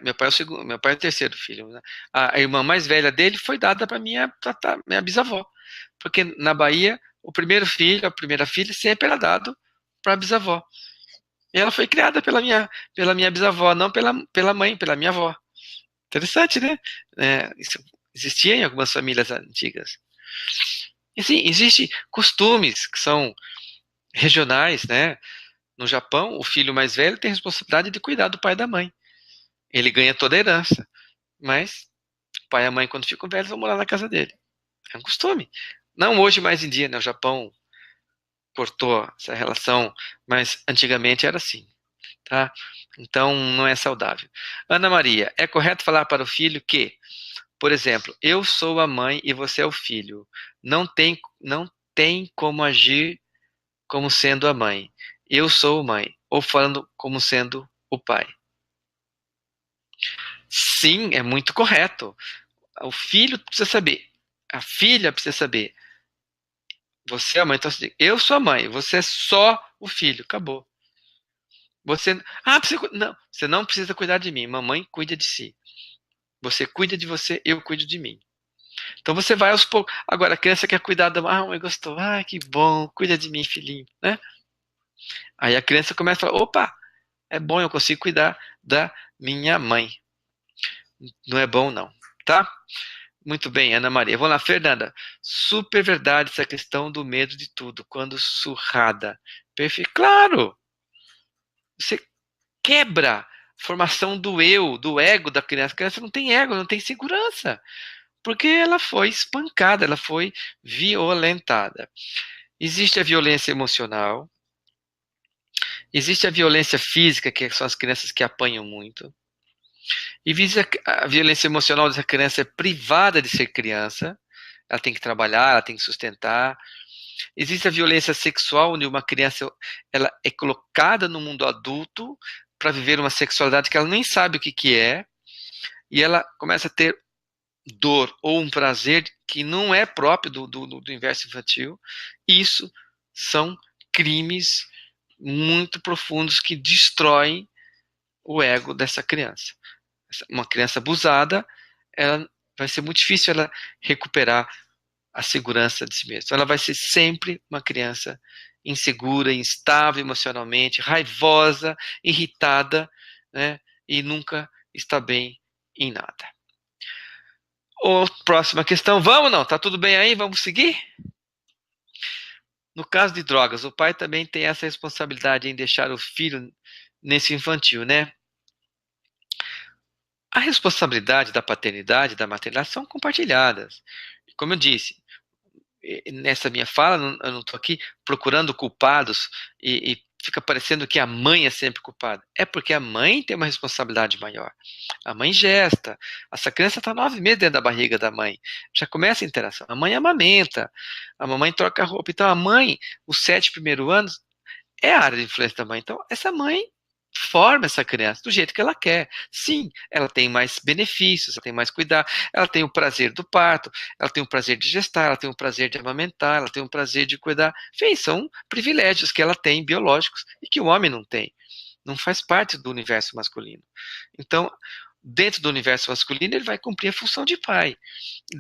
meu pai é o segundo, meu pai é o terceiro filho, né? A irmã mais velha dele foi dada para minha bisavó, porque na Bahia o primeiro filho, a primeira filha sempre era dado para a bisavó. E ela foi criada pela minha bisavó, não pela mãe, pela minha avó. Interessante, né? Isso existia em algumas famílias antigas. E sim, existem costumes que são regionais, né? No Japão, o filho mais velho tem a responsabilidade de cuidar do pai e da mãe. Ele ganha toda a herança, mas o pai e a mãe, quando ficam velhos, vão morar na casa dele. É um costume. Não hoje, mais em dia, né? O Japão cortou essa relação, mas antigamente era assim, tá? Então, não é saudável. Ana Maria, é correto falar para o filho que, por exemplo, eu sou a mãe e você é o filho. Não tem como agir como sendo a mãe. Eu sou a mãe. Ou falando como sendo o pai. Sim, é muito correto. O filho precisa saber. A filha precisa saber. Você é a mãe. Então, assim, eu sou a mãe. Você é só o filho. Acabou. Não, você não precisa cuidar de mim. Mamãe cuida de si. Você cuida de você, eu cuido de mim. Então você vai aos poucos. Agora a criança quer cuidar da mãe, gostou. Ah, que bom, cuida de mim, filhinho, né? Aí a criança começa a falar: opa, é bom, eu consigo cuidar da minha mãe. Não é bom, não, tá? Muito bem, Ana Maria. Vamos lá, Fernanda. Super verdade essa questão do medo de tudo, quando surrada. Perfeito. Claro! Você quebra a formação do eu, do ego da criança. A criança não tem ego, não tem segurança. Porque ela foi espancada, ela foi violentada. Existe a violência emocional, existe a violência física, que são as crianças que apanham muito. Existe a violência emocional dessa criança é privada de ser criança, ela tem que trabalhar, ela tem que sustentar. Existe a violência sexual, onde uma criança ela é colocada no mundo adulto para viver uma sexualidade que ela nem sabe o que é, e ela começa a ter dor ou um prazer que não é próprio do universo infantil. Isso são crimes muito profundos que destroem o ego dessa criança. Uma criança abusada, ela vai ser muito difícil ela recuperar a segurança de si mesma. Então, ela vai ser sempre uma criança insegura, instável emocionalmente, raivosa, irritada, né? E nunca está bem em nada. Próxima questão, vamos não? Tá tudo bem aí? Vamos seguir? No caso de drogas, o pai também tem essa responsabilidade em deixar o filho nesse infantil, né? A responsabilidade da paternidade e da maternidade são compartilhadas. Como eu disse, nessa minha fala, eu não estou aqui procurando culpados e fica parecendo que a mãe é sempre culpada. É porque a mãe tem uma responsabilidade maior. A mãe gesta. Essa criança está 9 meses dentro da barriga da mãe. Já começa a interação. A mãe amamenta. A mamãe troca a roupa. Então a mãe, os 7 primeiros anos, é a área de influência da mãe. Então essa mãe forma essa criança do jeito que ela quer. Sim, ela tem mais benefícios, ela tem mais cuidado, ela tem o prazer do parto, ela tem o prazer de gestar, ela tem o prazer de amamentar, ela tem o prazer de cuidar. Enfim, são privilégios que ela tem biológicos e que o homem não tem. Não faz parte do universo masculino. Então, dentro do universo masculino, ele vai cumprir a função de pai.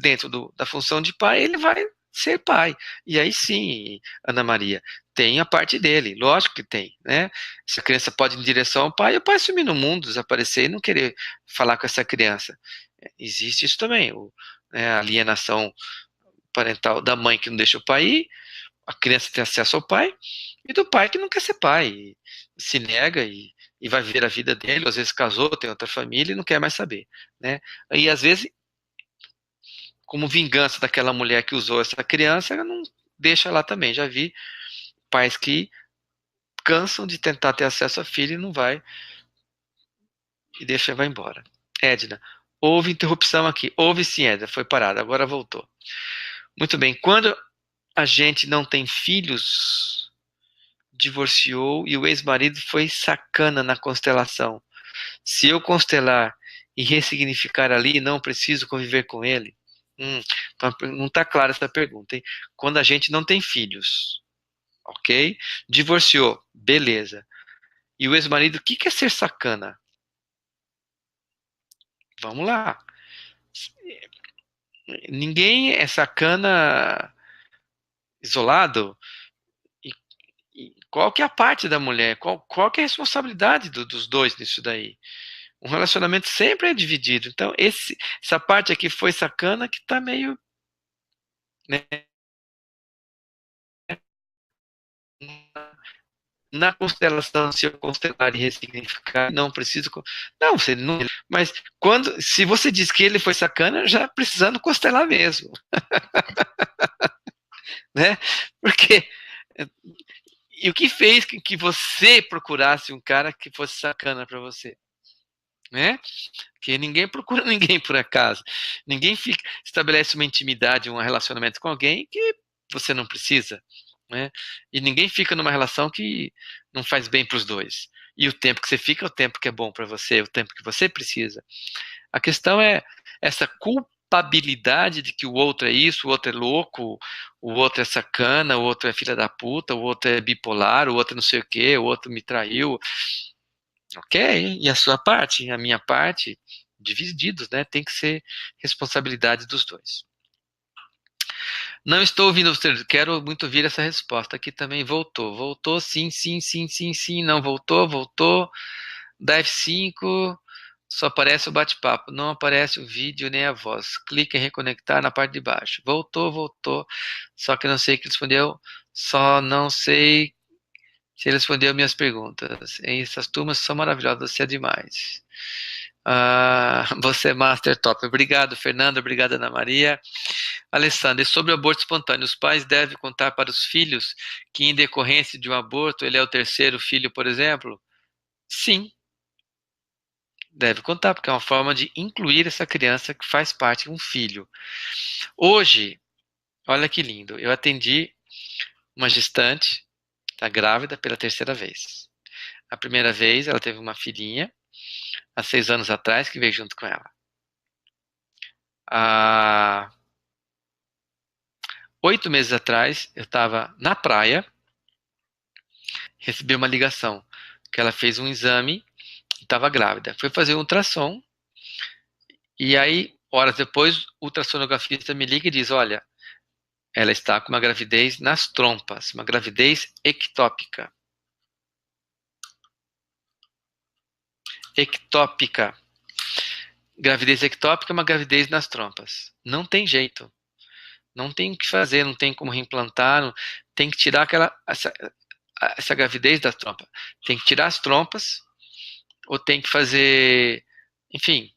Dentro da função de pai, ele vai ser pai. E aí sim, Ana Maria, tem a parte dele, lógico que tem, né? Se a criança pode ir em direção ao pai, o pai sumir no mundo, desaparecer e não querer falar com essa criança. Existe isso também, né, a alienação parental da mãe que não deixa o pai ir, a criança tem acesso ao pai, e do pai que não quer ser pai, e se nega e vai viver a vida dele, ou às vezes casou, tem outra família e não quer mais saber, né? E às vezes, como vingança daquela mulher que usou essa criança, ela não deixa lá também. Já vi pais que cansam de tentar ter acesso à filha e não vai, e deixa e vai embora. Edna, houve interrupção aqui. Houve sim, Edna, foi parada, agora voltou. Muito bem, quando a gente não tem filhos, divorciou e o ex-marido foi sacana na constelação. Se eu constelar e ressignificar ali, não preciso conviver com ele? Não está clara essa pergunta, hein? Quando a gente não tem filhos, ok? Divorciou, beleza. E o ex-marido, o que é ser sacana? Vamos lá. Ninguém é sacana isolado. E, e qual que é a parte da mulher? Qual que é a responsabilidade dos dois nisso daí? Um relacionamento sempre é dividido. Então, essa parte aqui foi sacana que tá meio, né, na constelação, se eu constelar e ressignificar, não preciso. Não, você não. Mas se você diz que ele foi sacana, já precisando constelar mesmo, né? Porque e o que fez que você procurasse um cara que fosse sacana para você, né? Porque ninguém procura ninguém por acaso. Ninguém estabelece uma intimidade, um relacionamento com alguém que você não precisa, né? E ninguém fica numa relação que não faz bem para os dois. E o tempo que você fica é o tempo que é bom para você, o tempo que você precisa. A questão é essa culpabilidade de que o outro é isso, o outro é louco, o outro é sacana, o outro é filha da puta, o outro é bipolar, o outro não sei o quê, o outro me traiu. Ok, e a sua parte, a minha parte, divididos, né? Tem que ser responsabilidade dos dois. Não estou ouvindo você, quero muito ouvir essa resposta. Aqui também voltou. Voltou, sim, sim, sim, sim, sim. Não voltou, voltou. Da F5, só aparece o bate-papo, não aparece o vídeo nem a voz. Clique em reconectar na parte de baixo. Voltou, voltou. Só que não sei o que respondeu. Só não sei se ele respondeu minhas perguntas. Essas turmas são maravilhosas, você é demais. Você é master top. Obrigado, Fernanda. Obrigado, Ana Maria. Alessandra, e sobre o aborto espontâneo, os pais devem contar para os filhos que, em decorrência de um aborto, ele é o terceiro filho, por exemplo? Sim, deve contar, porque é uma forma de incluir essa criança que faz parte de um filho. Hoje, olha que lindo, eu atendi uma gestante, está grávida pela terceira vez. A primeira vez ela teve uma filhinha, há 6 anos atrás, que veio junto com ela. Há 8 meses atrás, eu estava na praia, recebi uma ligação, que ela fez um exame e estava grávida. Foi fazer um ultrassom, e aí, horas depois, o ultrassonografista me liga e diz, olha, ela está com uma gravidez nas trompas, uma gravidez ectópica. Ectópica. gravidez ectópica é uma gravidez nas trompas. Não tem jeito. Não tem o que fazer, não tem como reimplantar, tem que tirar essa gravidez da trompa. Tem que tirar as trompas, ou tem que fazer, enfim,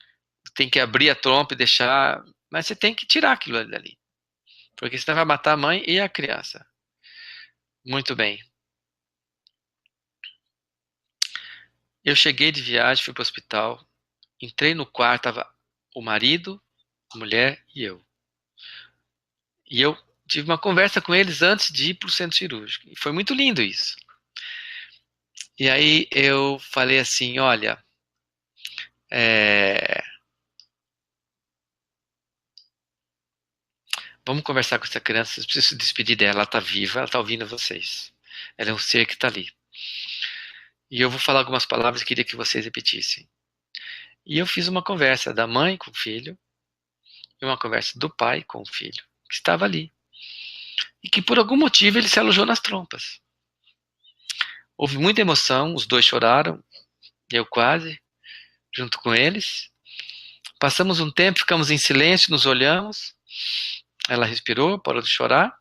tem que abrir a trompa e deixar, mas você tem que tirar aquilo dali, porque senão vai matar a mãe e a criança. Muito bem. Eu cheguei de viagem, fui para o hospital, entrei no quarto, estava o marido, a mulher e eu. E eu tive uma conversa com eles antes de ir para o centro cirúrgico. E foi muito lindo isso. E aí eu falei assim, olha, vamos conversar com essa criança, vocês precisam se despedir dela, ela está viva, ela está ouvindo vocês. Ela é um ser que está ali. E eu vou falar algumas palavras e queria que vocês repetissem. E eu fiz uma conversa da mãe com o filho e uma conversa do pai com o filho, que estava ali. E que por algum motivo ele se alojou nas trompas. Houve muita emoção, os dois choraram, eu quase, junto com eles. Passamos um tempo, ficamos em silêncio, nos olhamos. Ela respirou, parou de chorar.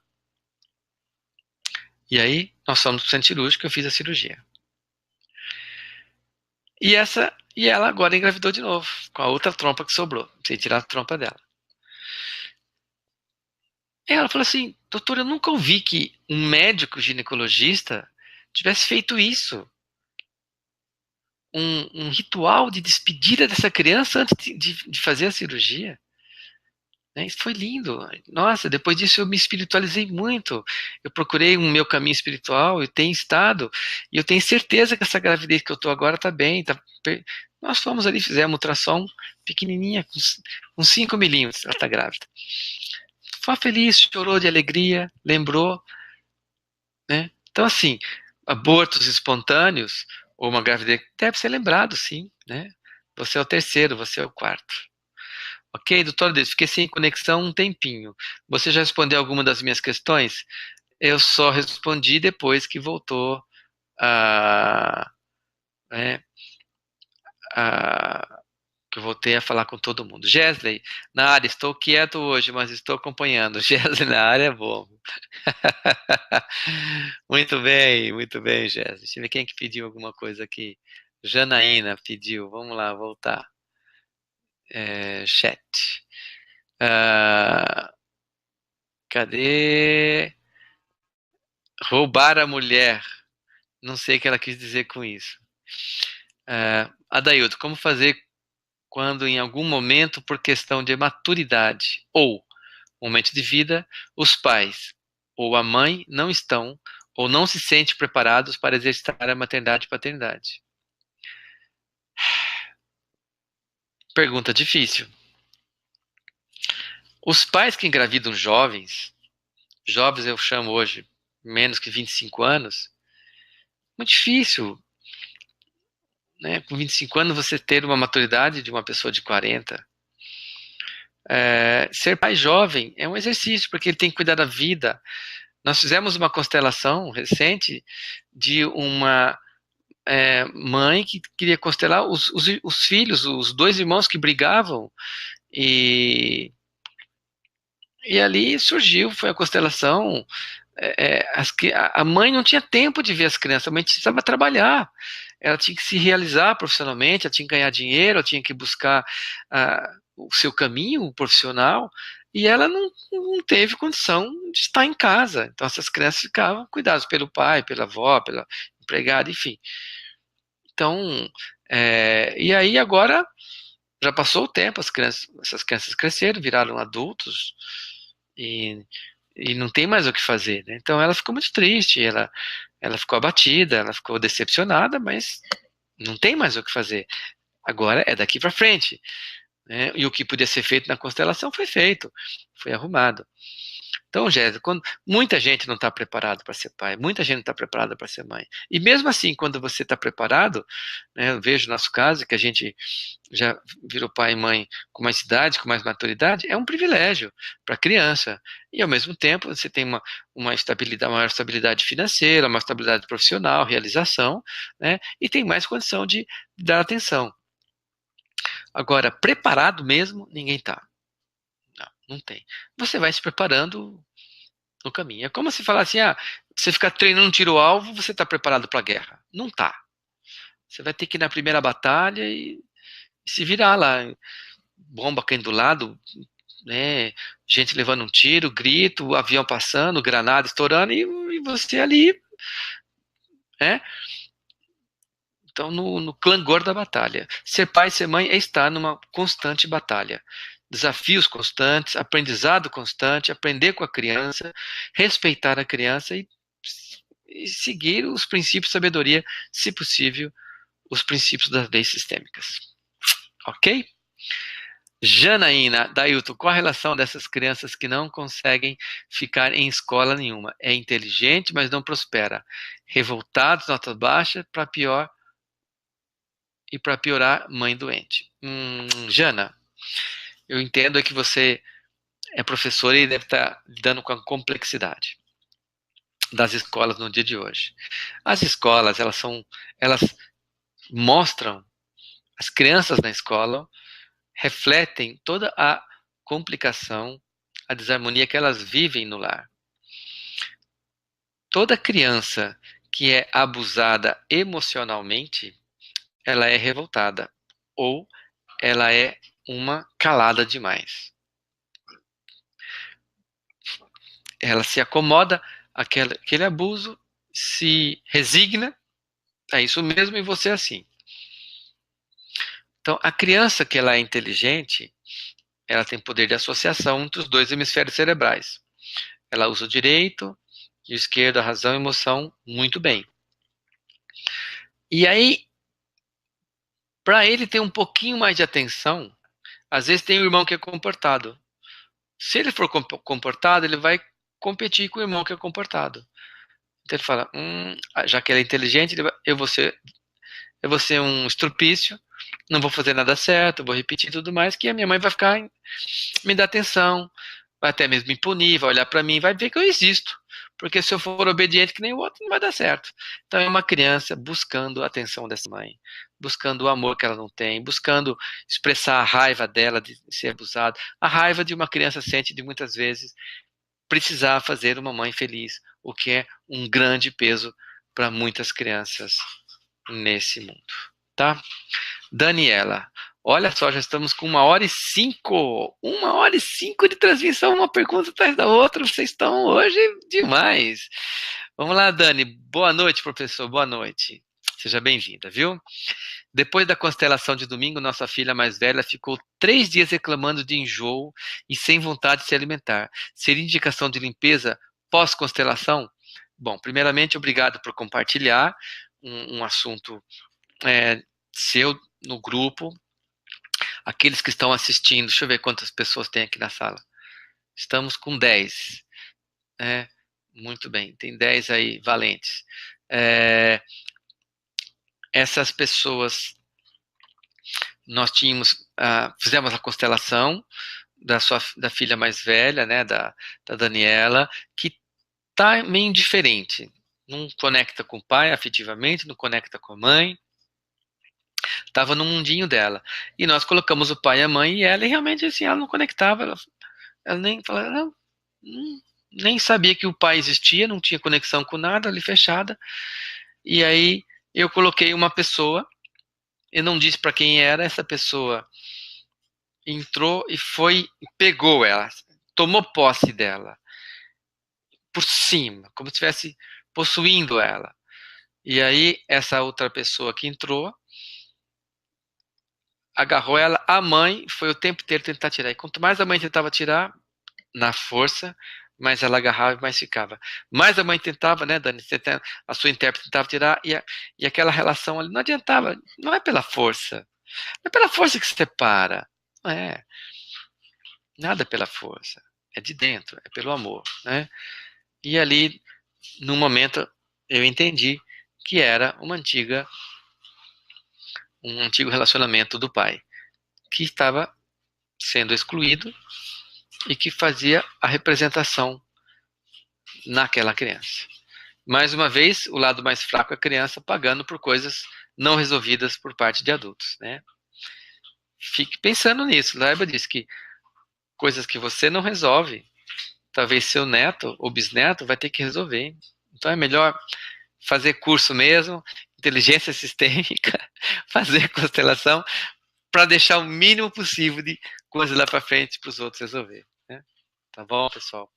E aí, nós fomos para o centro cirúrgico, eu fiz a cirurgia. E ela agora engravidou de novo, com a outra trompa que sobrou, sem tirar a trompa dela. E ela falou assim, doutor, eu nunca ouvi que um médico ginecologista tivesse feito isso. Um ritual de despedida dessa criança antes de fazer a cirurgia. Isso foi lindo. Nossa, depois disso eu me espiritualizei muito. Eu procurei um meu caminho espiritual, eu tenho estado, e eu tenho certeza que essa gravidez que eu estou agora está bem. Nós fomos ali, fizemos ultrassom pequenininha, com 5 milímetros, ela está grávida. Foi feliz, chorou de alegria, lembrou. Né? Então, assim, abortos espontâneos, ou uma gravidez, deve ser lembrado, sim. Né? Você é o terceiro, você é o quarto. Ok, doutor Deus, fiquei sem conexão um tempinho. Você já respondeu alguma das minhas questões? Eu só respondi depois que voltou a, né, que eu voltei a falar com todo mundo. Gesley, na área, estou quieto hoje, mas estou acompanhando. Gesley, na área é bom. Muito bem, Gesley. Deixa eu ver quem que pediu alguma coisa aqui. Janaína pediu, vamos lá, voltar. Chat. Cadê? Roubar a mulher. Não sei o que ela quis dizer com isso. Adaildo, como fazer quando em algum momento, por questão de maturidade ou momento de vida, os pais ou a mãe não estão ou não se sentem preparados para exercitar a maternidade e paternidade? Pergunta difícil. Os pais que engravidam jovens eu chamo hoje menos que 25 anos, muito difícil, né? Com 25 anos você ter uma maturidade de uma pessoa de 40. Ser pai jovem é um exercício, porque ele tem que cuidar da vida. Nós fizemos uma constelação recente de uma mãe que queria constelar os filhos, os dois irmãos que brigavam, e ali surgiu, foi a constelação. A mãe não tinha tempo de ver as crianças, a mãe precisava trabalhar, ela tinha que se realizar profissionalmente, ela tinha que ganhar dinheiro, ela tinha que buscar o seu caminho profissional, e ela não teve condição de estar em casa. Então essas crianças ficavam cuidadas pelo pai, pela avó, pela empregada, enfim. Então, e aí agora já passou o tempo, essas crianças cresceram, viraram adultos, e não tem mais o que fazer, né? Então ela ficou muito triste, ela ficou abatida, ela ficou decepcionada, mas não tem mais o que fazer. Agora é daqui para frente, né? E o que podia ser feito na constelação foi feito, foi arrumado. Então, Jéssica, muita gente não está preparado para ser pai, muita gente não está preparada para ser mãe. E mesmo assim, quando você está preparado, né, eu vejo o nosso caso, que a gente já virou pai e mãe com mais idade, com mais maturidade, é um privilégio para a criança. E ao mesmo tempo, você tem uma estabilidade, maior estabilidade financeira, uma estabilidade profissional, realização, né, e tem mais condição de dar atenção. Agora, preparado mesmo, ninguém está. Não tem. Você vai se preparando no caminho. É como se falar assim, você ficar treinando um tiro-alvo, você está preparado para a guerra. Não está. Você vai ter que ir na primeira batalha e se virar lá. Bomba caindo do lado, né? Gente levando um tiro, grito, o avião passando, granada estourando e você ali, né? Então, no clangor da batalha. Ser pai e ser mãe é estar numa constante batalha. Desafios constantes, aprendizado constante, aprender com a criança, respeitar a criança e seguir os princípios de sabedoria, se possível, os princípios das leis sistêmicas. Ok? Janaína, Dailton, qual a relação dessas crianças que não conseguem ficar em escola nenhuma? É inteligente, mas não prospera. Revoltados, nota baixa, para pior e para piorar, mãe doente. Jana, eu entendo que você é professora e deve estar lidando com a complexidade das escolas no dia de hoje. As escolas, elas mostram, as crianças na escola refletem toda a complicação, a desarmonia que elas vivem no lar. Toda criança que é abusada emocionalmente, ela é revoltada ou ela é uma calada demais. Ela se acomoda àquele abuso, se resigna, é isso mesmo e você é assim. Então, a criança que ela é inteligente, ela tem poder de associação entre os dois hemisférios cerebrais. Ela usa o direito e o esquerdo, a razão e a emoção, muito bem. E aí, para ele ter um pouquinho mais de atenção, às vezes tem um irmão que é comportado. Se ele for comportado, ele vai competir com o irmão que é comportado. Então ele fala, já que ele é inteligente, eu vou ser um estrupício, não vou fazer nada certo, vou repetir tudo mais, que a minha mãe vai ficar, me dar atenção, vai até mesmo me punir, vai olhar para mim, vai ver que eu existo. Porque se eu for obediente que nem o outro, não vai dar certo. Então é uma criança buscando a atenção dessa mãe, buscando o amor que ela não tem, buscando expressar a raiva dela de ser abusada. A raiva de uma criança sente de muitas vezes precisar fazer uma mãe feliz, o que é um grande peso para muitas crianças nesse mundo, tá? Daniela, olha só, já estamos com 1h05. 1h05 de transmissão, uma pergunta atrás da outra. Vocês estão hoje demais. Vamos lá, Dani. Boa noite, professor. Boa noite. Seja bem-vinda, viu? Depois da constelação de domingo, nossa filha mais velha ficou 3 dias reclamando de enjoo e sem vontade de se alimentar. Seria indicação de limpeza pós-constelação? Bom, primeiramente, obrigado por compartilhar um assunto seu no grupo. Aqueles que estão assistindo, deixa eu ver quantas pessoas tem aqui na sala. Estamos com 10. Muito bem, tem 10 aí valentes. Essas pessoas, nós fizemos a constelação da filha mais velha, né, da Daniela, que está meio indiferente. Não conecta com o pai afetivamente, não conecta com a mãe. Estava no mundinho dela. E nós colocamos o pai e a mãe e ela, e realmente assim, ela não conectava. Ela nem falava, não, nem sabia que o pai existia, não tinha conexão com nada, ali fechada. E aí eu coloquei uma pessoa, eu não disse para quem era, essa pessoa entrou e pegou ela, tomou posse dela, por cima, como se estivesse possuindo ela. E aí essa outra pessoa que entrou, agarrou ela, a mãe foi o tempo inteiro tentar tirar. E quanto mais a mãe tentava tirar, na força, mais ela agarrava e mais ficava. Mais a mãe tentava, né, Dani? A sua intérprete tentava tirar, e aquela relação ali não adiantava. Não é pela força. Não é pela força que se separa. Não é. Nada é pela força. É de dentro, é pelo amor, né? E ali, num momento, eu entendi que era um antigo relacionamento do pai, que estava sendo excluído e que fazia a representação naquela criança. Mais uma vez, o lado mais fraco é a criança pagando por coisas não resolvidas por parte de adultos, né? fique pensando nisso. Laiba diz que coisas que você não resolve, talvez seu neto ou bisneto vai ter que resolver. Então é melhor fazer curso mesmo, inteligência sistêmica, fazer constelação, para deixar o mínimo possível de coisas lá para frente para os outros resolver. Né? Tá bom, pessoal?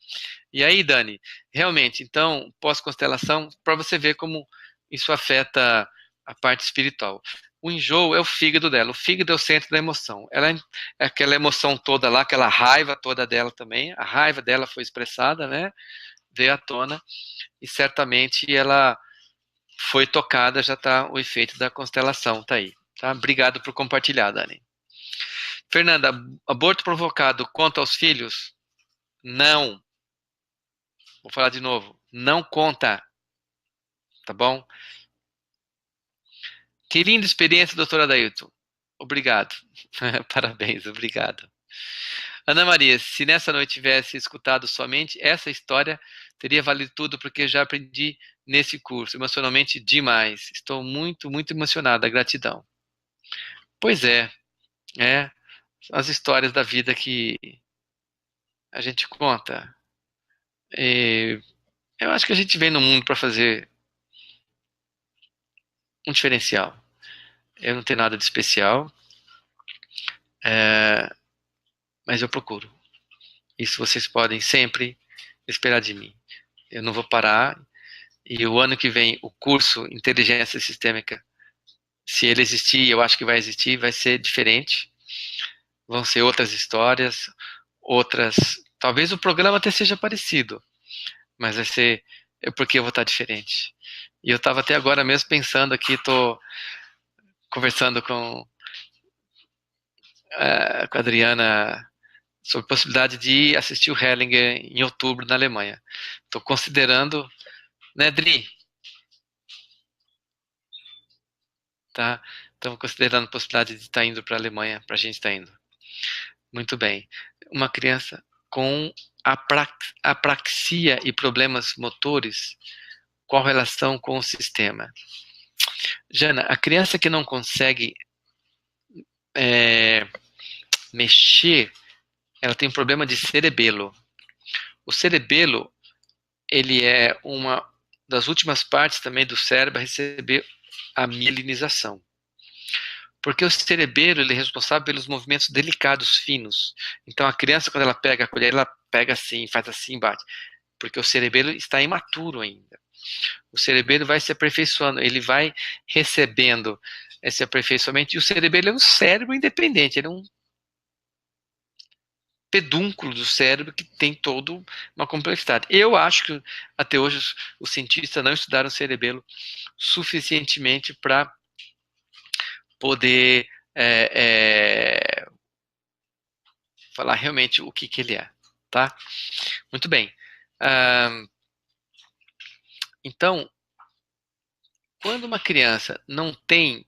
E aí, Dani, realmente, então, pós-constelação, para você ver como isso afeta a parte espiritual. O enjoo é o fígado dela. O fígado é o centro da emoção. Ela é aquela emoção toda lá, aquela raiva toda dela também. A raiva dela foi expressada, né? Veio à tona. E certamente ela foi tocada, já está o efeito da constelação, tá aí. Tá? Obrigado por compartilhar, Dani. Fernanda, aborto provocado conta aos filhos? Não. Vou falar de novo. Não conta. Tá bom? Que linda experiência, doutora Adailton. Obrigado. Parabéns, obrigado. Ana Maria, se nessa noite tivesse escutado somente essa história, teria valido tudo, porque já aprendi nesse curso, emocionalmente demais. Estou muito, muito emocionada. Gratidão. Pois é as histórias da vida que a gente conta. E eu acho que a gente vem no mundo para fazer um diferencial. Eu não tenho nada de especial, mas eu procuro. Isso vocês podem sempre esperar de mim. Eu não vou parar. E o ano que vem, o curso Inteligência Sistêmica, se ele existir, eu acho que vai existir, vai ser diferente. Vão ser outras histórias, outras. Talvez o programa até seja parecido, mas vai ser porque eu vou estar diferente. E eu estava até agora mesmo pensando aqui, estou conversando com a Adriana sobre a possibilidade de assistir o Hellinger em outubro na Alemanha. Estou considerando, né, Dri? Tá? Estamos considerando a possibilidade de estar indo para a Alemanha, para a gente estar indo. Muito bem. Uma criança com apraxia e problemas motores, qual relação com o sistema? Jana, a criança que não consegue mexer, ela tem um problema de cerebelo. O cerebelo, ele é uma das últimas partes também do cérebro a receber a mielinização. Porque o cerebelo, ele é responsável pelos movimentos delicados, finos. Então a criança, quando ela pega a colher, ela pega assim, faz assim, bate. Porque o cerebelo está imaturo ainda. O cerebelo vai se aperfeiçoando, ele vai recebendo esse aperfeiçoamento. E o cerebelo é um cérebro independente, ele é um pedúnculo do cérebro que tem toda uma complexidade. Eu acho que até hoje os cientistas não estudaram o cerebelo suficientemente para poder falar realmente o que ele é, tá? Muito bem. Então, quando uma criança não tem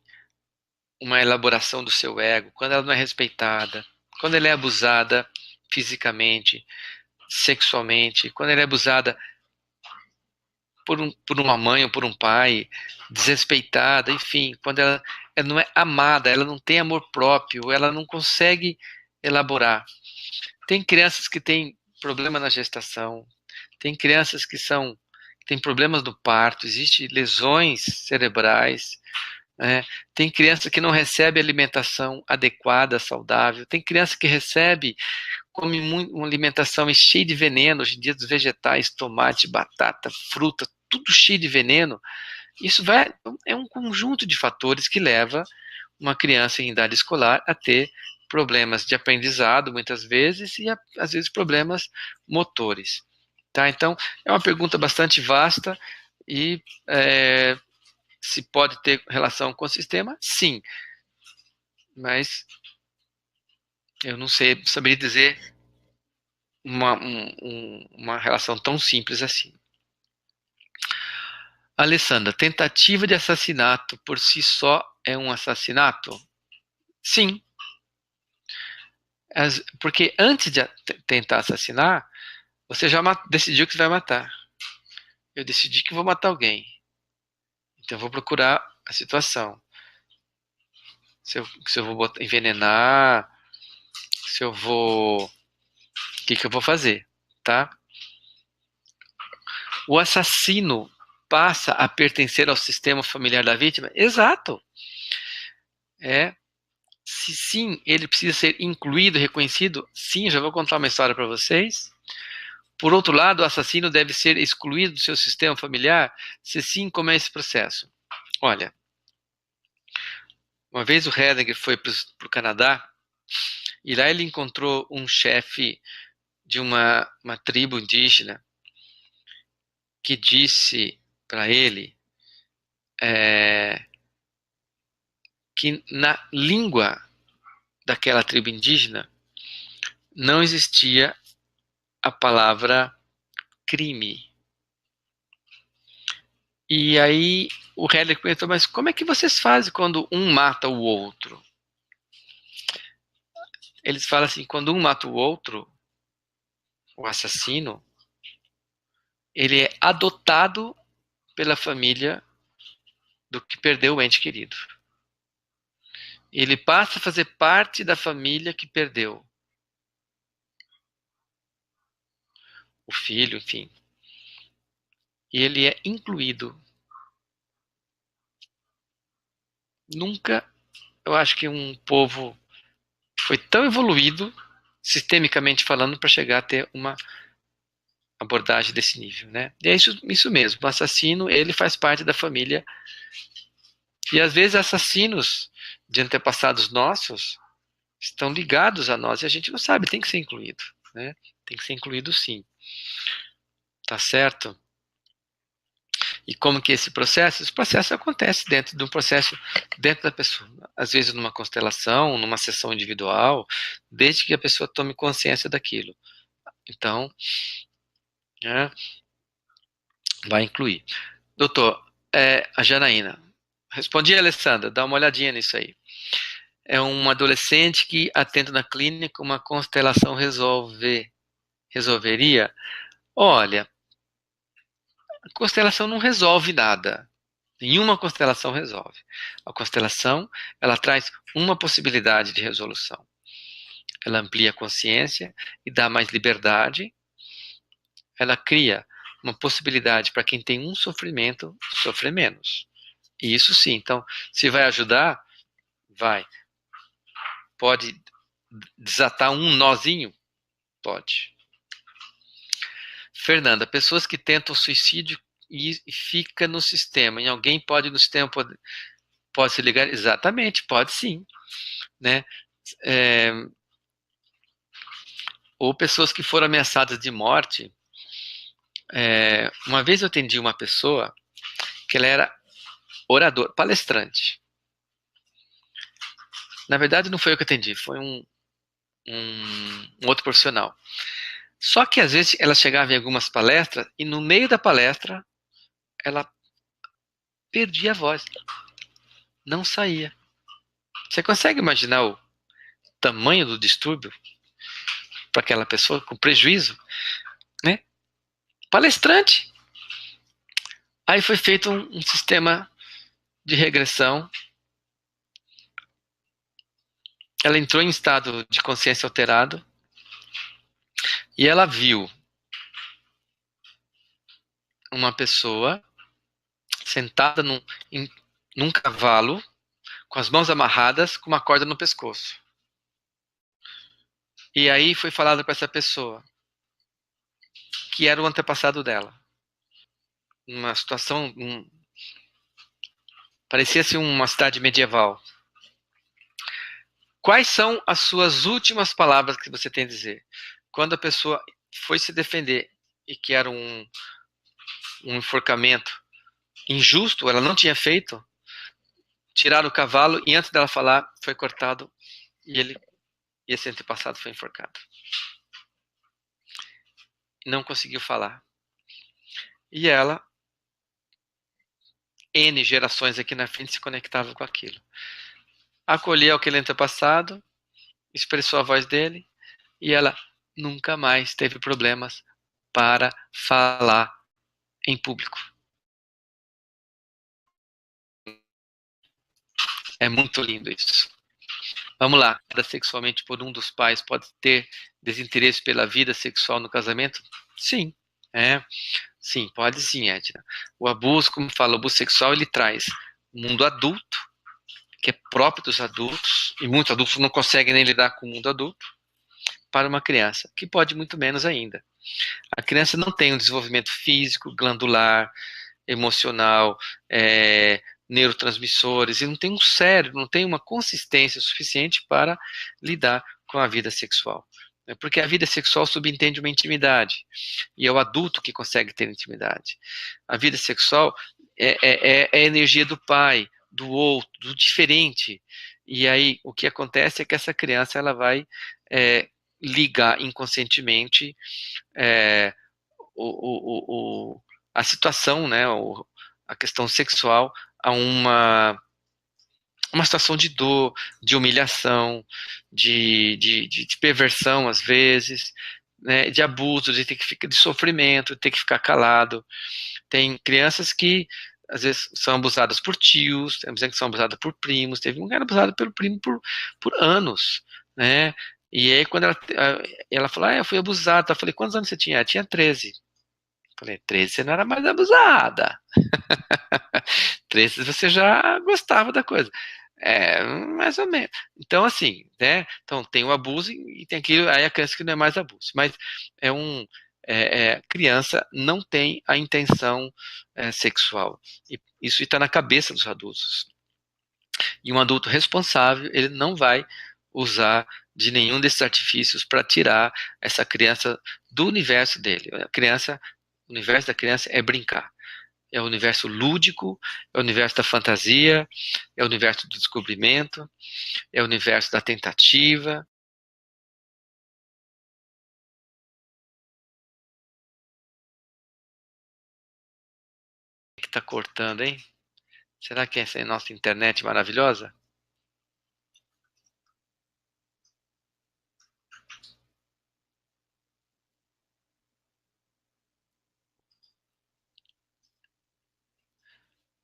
uma elaboração do seu ego, quando ela não é respeitada, quando ela é abusada fisicamente, sexualmente, quando ela é abusada por uma mãe ou por um pai, desrespeitada, enfim, quando ela não é amada, ela não tem amor próprio, ela não consegue elaborar. Tem crianças que têm problema na gestação, tem crianças que têm problemas no parto, existem lesões cerebrais, né? Tem criança que não recebe alimentação adequada, saudável, tem criança que come uma alimentação cheia de veneno, hoje em dia dos vegetais, tomate, batata, fruta, tudo cheio de veneno. Isso é um conjunto de fatores que leva uma criança em idade escolar a ter problemas de aprendizado, muitas vezes, e às vezes problemas motores. Tá? Então, é uma pergunta bastante vasta e se pode ter relação com o sistema? Sim. Mas eu não saberia dizer uma relação tão simples assim. Alessandra, tentativa de assassinato por si só é um assassinato? Sim. Porque antes de tentar assassinar, você já decidiu que você vai matar. Eu decidi que vou matar alguém. Então eu vou procurar a situação. Se eu vou envenenar, se eu vou... O que eu vou fazer, tá? O assassino passa a pertencer ao sistema familiar da vítima? Exato. Se sim, ele precisa ser incluído, reconhecido? Sim, já vou contar uma história para vocês. Por outro lado, o assassino deve ser excluído do seu sistema familiar? Se sim, como é esse processo? Olha, uma vez o Heidegger foi para o Canadá e lá ele encontrou um chefe de uma tribo indígena que disse para ele que na língua daquela tribo indígena não existia a palavra crime. E aí o Heidegger perguntou, mas como é que vocês fazem quando um mata o outro? Eles falam assim, quando um mata o outro, o assassino, ele é adotado pela família do que perdeu o ente querido. Ele passa a fazer parte da família que perdeu o filho, enfim. E ele é incluído. Nunca, eu acho que um povo foi tão evoluído, sistemicamente falando, para chegar a ter uma abordagem desse nível, né? E é isso mesmo. O assassino, ele faz parte da família. E às vezes assassinos de antepassados nossos estão ligados a nós e a gente não sabe, tem que ser incluído, né? Tem que ser incluído sim. Tá certo? E como que esse processo? Esse processo acontece dentro de um processo, dentro da pessoa. Às vezes numa constelação, numa sessão individual, desde que a pessoa tome consciência daquilo. Então, né, vai incluir. Doutor, a Janaína. Respondi a Alessandra, dá uma olhadinha nisso aí. É um adolescente que atende na clínica, uma constelação resolveria? Olha, a constelação não resolve nada. Nenhuma constelação resolve. A constelação, ela traz uma possibilidade de resolução. Ela amplia a consciência e dá mais liberdade. Ela cria uma possibilidade para quem tem um sofrimento, sofrer menos. E isso sim, então, se vai ajudar, vai. Pode desatar um nozinho? Pode. Fernanda, pessoas que tentam suicídio e fica no sistema, e alguém pode no sistema pode se ligar? Exatamente, pode sim, né? Ou pessoas que foram ameaçadas de morte. Uma vez eu atendi uma pessoa que ela era orador, palestrante. Na verdade, não foi eu que atendi, foi um outro profissional. Só que às vezes ela chegava em algumas palestras e no meio da palestra ela perdia a voz, não saía. Você consegue imaginar o tamanho do distúrbio para aquela pessoa com prejuízo, né? Palestrante. Aí foi feito um sistema de regressão. Ela entrou em estado de consciência alterado e ela viu uma pessoa sentada num cavalo com as mãos amarradas com uma corda no pescoço. E aí foi falado para essa pessoa que era o antepassado dela. Uma situação, parecia-se uma cidade medieval. Quais são as suas últimas palavras que você tem a dizer? Quando a pessoa foi se defender e que era um enforcamento injusto, ela não tinha feito, tiraram o cavalo e antes dela falar, foi cortado e esse antepassado foi enforcado. Não conseguiu falar. E ela, N gerações aqui na frente, se conectava com aquilo. Acolheu aquele antepassado, expressou a voz dele e ela nunca mais teve problemas para falar em público. É muito lindo isso. Vamos lá. Sexualmente por um dos pais pode ter desinteresse pela vida sexual no casamento? Sim. É. Sim, pode sim, Edna. O abuso, como fala, o abuso sexual, ele traz o mundo adulto, que é próprio dos adultos, e muitos adultos não conseguem nem lidar com o mundo adulto, para uma criança, que pode muito menos ainda. A criança não tem um desenvolvimento físico, glandular, emocional, neurotransmissores, e não tem um cérebro, não tem uma consistência suficiente para lidar com a vida sexual. Porque a vida sexual subentende uma intimidade, e é o adulto que consegue ter intimidade. A vida sexual é a energia do pai, do outro, do diferente. E aí o que acontece é que essa criança ela vai ligar inconscientemente é, a situação, né, a questão sexual a uma situação de dor, de humilhação, de perversão às vezes, né, de abuso, de ter que ficar de sofrimento, de ter que ficar calado. Tem crianças que às vezes são abusadas por tios, temos que são abusadas por primos, teve um que era abusado pelo primo por anos, né? E aí quando ela falou, eu fui abusada, eu falei, quantos anos você tinha? Ela tinha 13. Falei, 13 você não era mais abusada. 13 você já gostava da coisa. Mais ou menos. Então, assim, né? Então, tem o abuso e tem aquilo, aí a criança que não é mais abuso. Mas é um. Criança não tem a intenção sexual. E isso está na cabeça dos adultos. E um adulto responsável, ele não vai usar de nenhum desses artifícios para tirar essa criança do universo dele. O universo da criança é brincar. É o universo lúdico, é o universo da fantasia, é o universo do descobrimento, é o universo da tentativa. O que está cortando, hein? Será que essa é a nossa internet maravilhosa?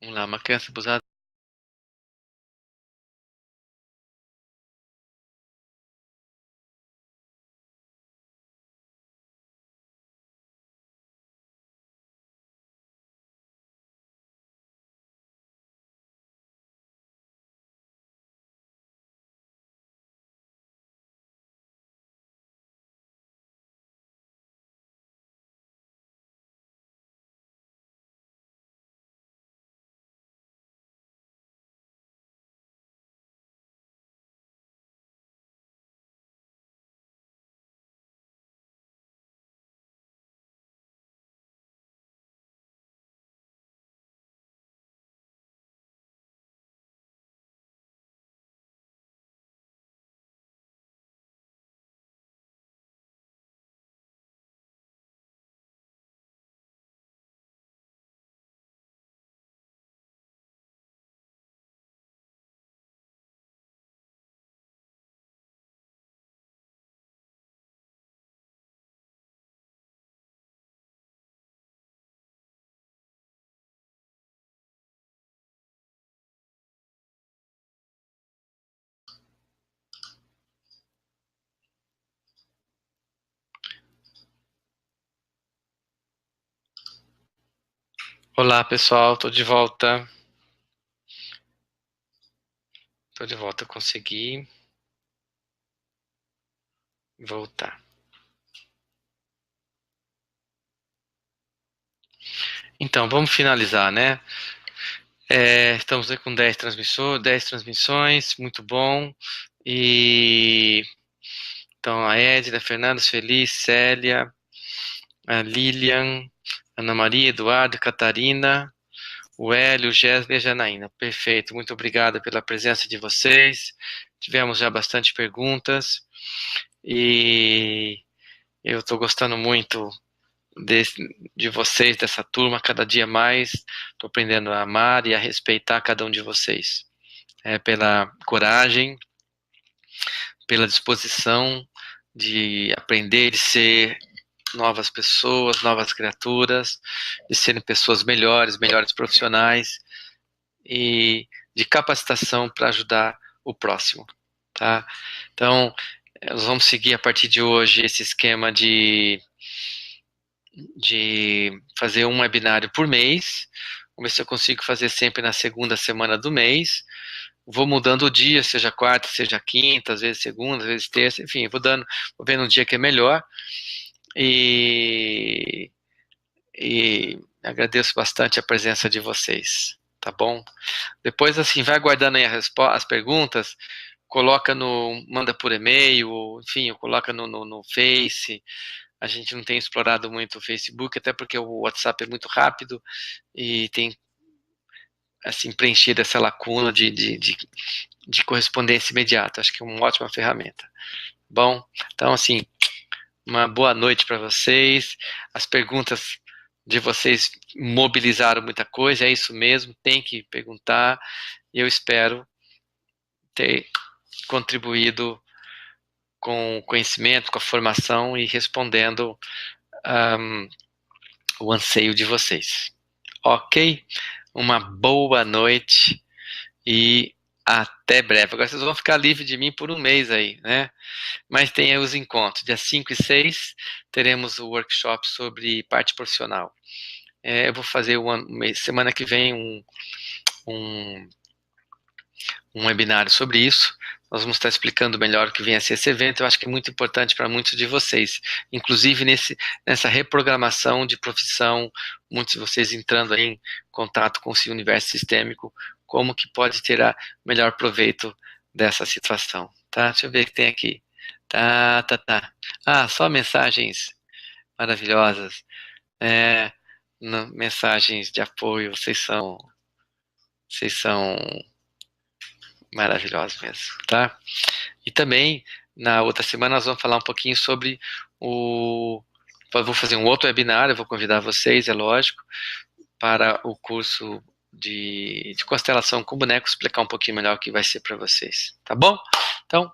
Vamos lá, uma criança abusada. Olá, pessoal, estou de volta. Estou de volta, consegui voltar. Então, vamos finalizar, né? Estamos aí com 10 transmissões, muito bom. E então a Edna, Fernanda, Feliz, Célia, a Lilian, Ana Maria, Eduardo, Catarina, o Hélio, o Gesley e a Janaína. Perfeito, muito obrigado pela presença de vocês. Tivemos já bastante perguntas e eu estou gostando muito de vocês, dessa turma, cada dia mais. Estou aprendendo a amar e a respeitar cada um de vocês. Pela coragem, pela disposição de aprender e ser novas pessoas, novas criaturas, de serem pessoas melhores, melhores profissionais e de capacitação para ajudar o próximo, tá? Então, nós vamos seguir a partir de hoje esse esquema de fazer um webinário por mês. Vamos ver se eu consigo fazer sempre na segunda semana do mês. Vou mudando o dia, seja quarta, seja quinta, às vezes segunda, às vezes terça, enfim, vou vendo um dia que é melhor. E agradeço bastante a presença de vocês, tá bom? Depois, assim, vai guardando aí as perguntas, manda por e-mail, enfim, coloca no Face. A gente não tem explorado muito o Facebook, até porque o WhatsApp é muito rápido e tem, assim, preenchido essa lacuna de correspondência imediata. Acho que é uma ótima ferramenta. Bom, então, assim, uma boa noite para vocês. As perguntas de vocês mobilizaram muita coisa, é isso mesmo, tem que perguntar. E eu espero ter contribuído com o conhecimento, com a formação e respondendo o anseio de vocês. Ok? Uma boa noite e até breve. Agora vocês vão ficar livres de mim por um mês aí, né? Mas tem aí os encontros. Dia 5 e 6 teremos o workshop sobre parte profissional. Eu vou fazer semana que vem um webinário sobre isso. Nós vamos estar explicando melhor o que vem a ser esse evento. Eu acho que é muito importante para muitos de vocês, inclusive nessa reprogramação de profissão, muitos de vocês entrando aí em contato com esse universo sistêmico, como que pode tirar melhor proveito dessa situação, tá? Deixa eu ver o que tem aqui. Tá. Só mensagens maravilhosas. Mensagens de apoio, vocês são maravilhosos mesmo, tá? E também, na outra semana, nós vamos falar um pouquinho sobre vou fazer um outro webinário, vou convidar vocês, é lógico, para o curso de constelação com boneco, explicar um pouquinho melhor o que vai ser para vocês, tá bom? Então,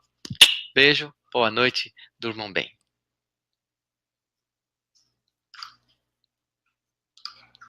beijo, boa noite, durmam bem.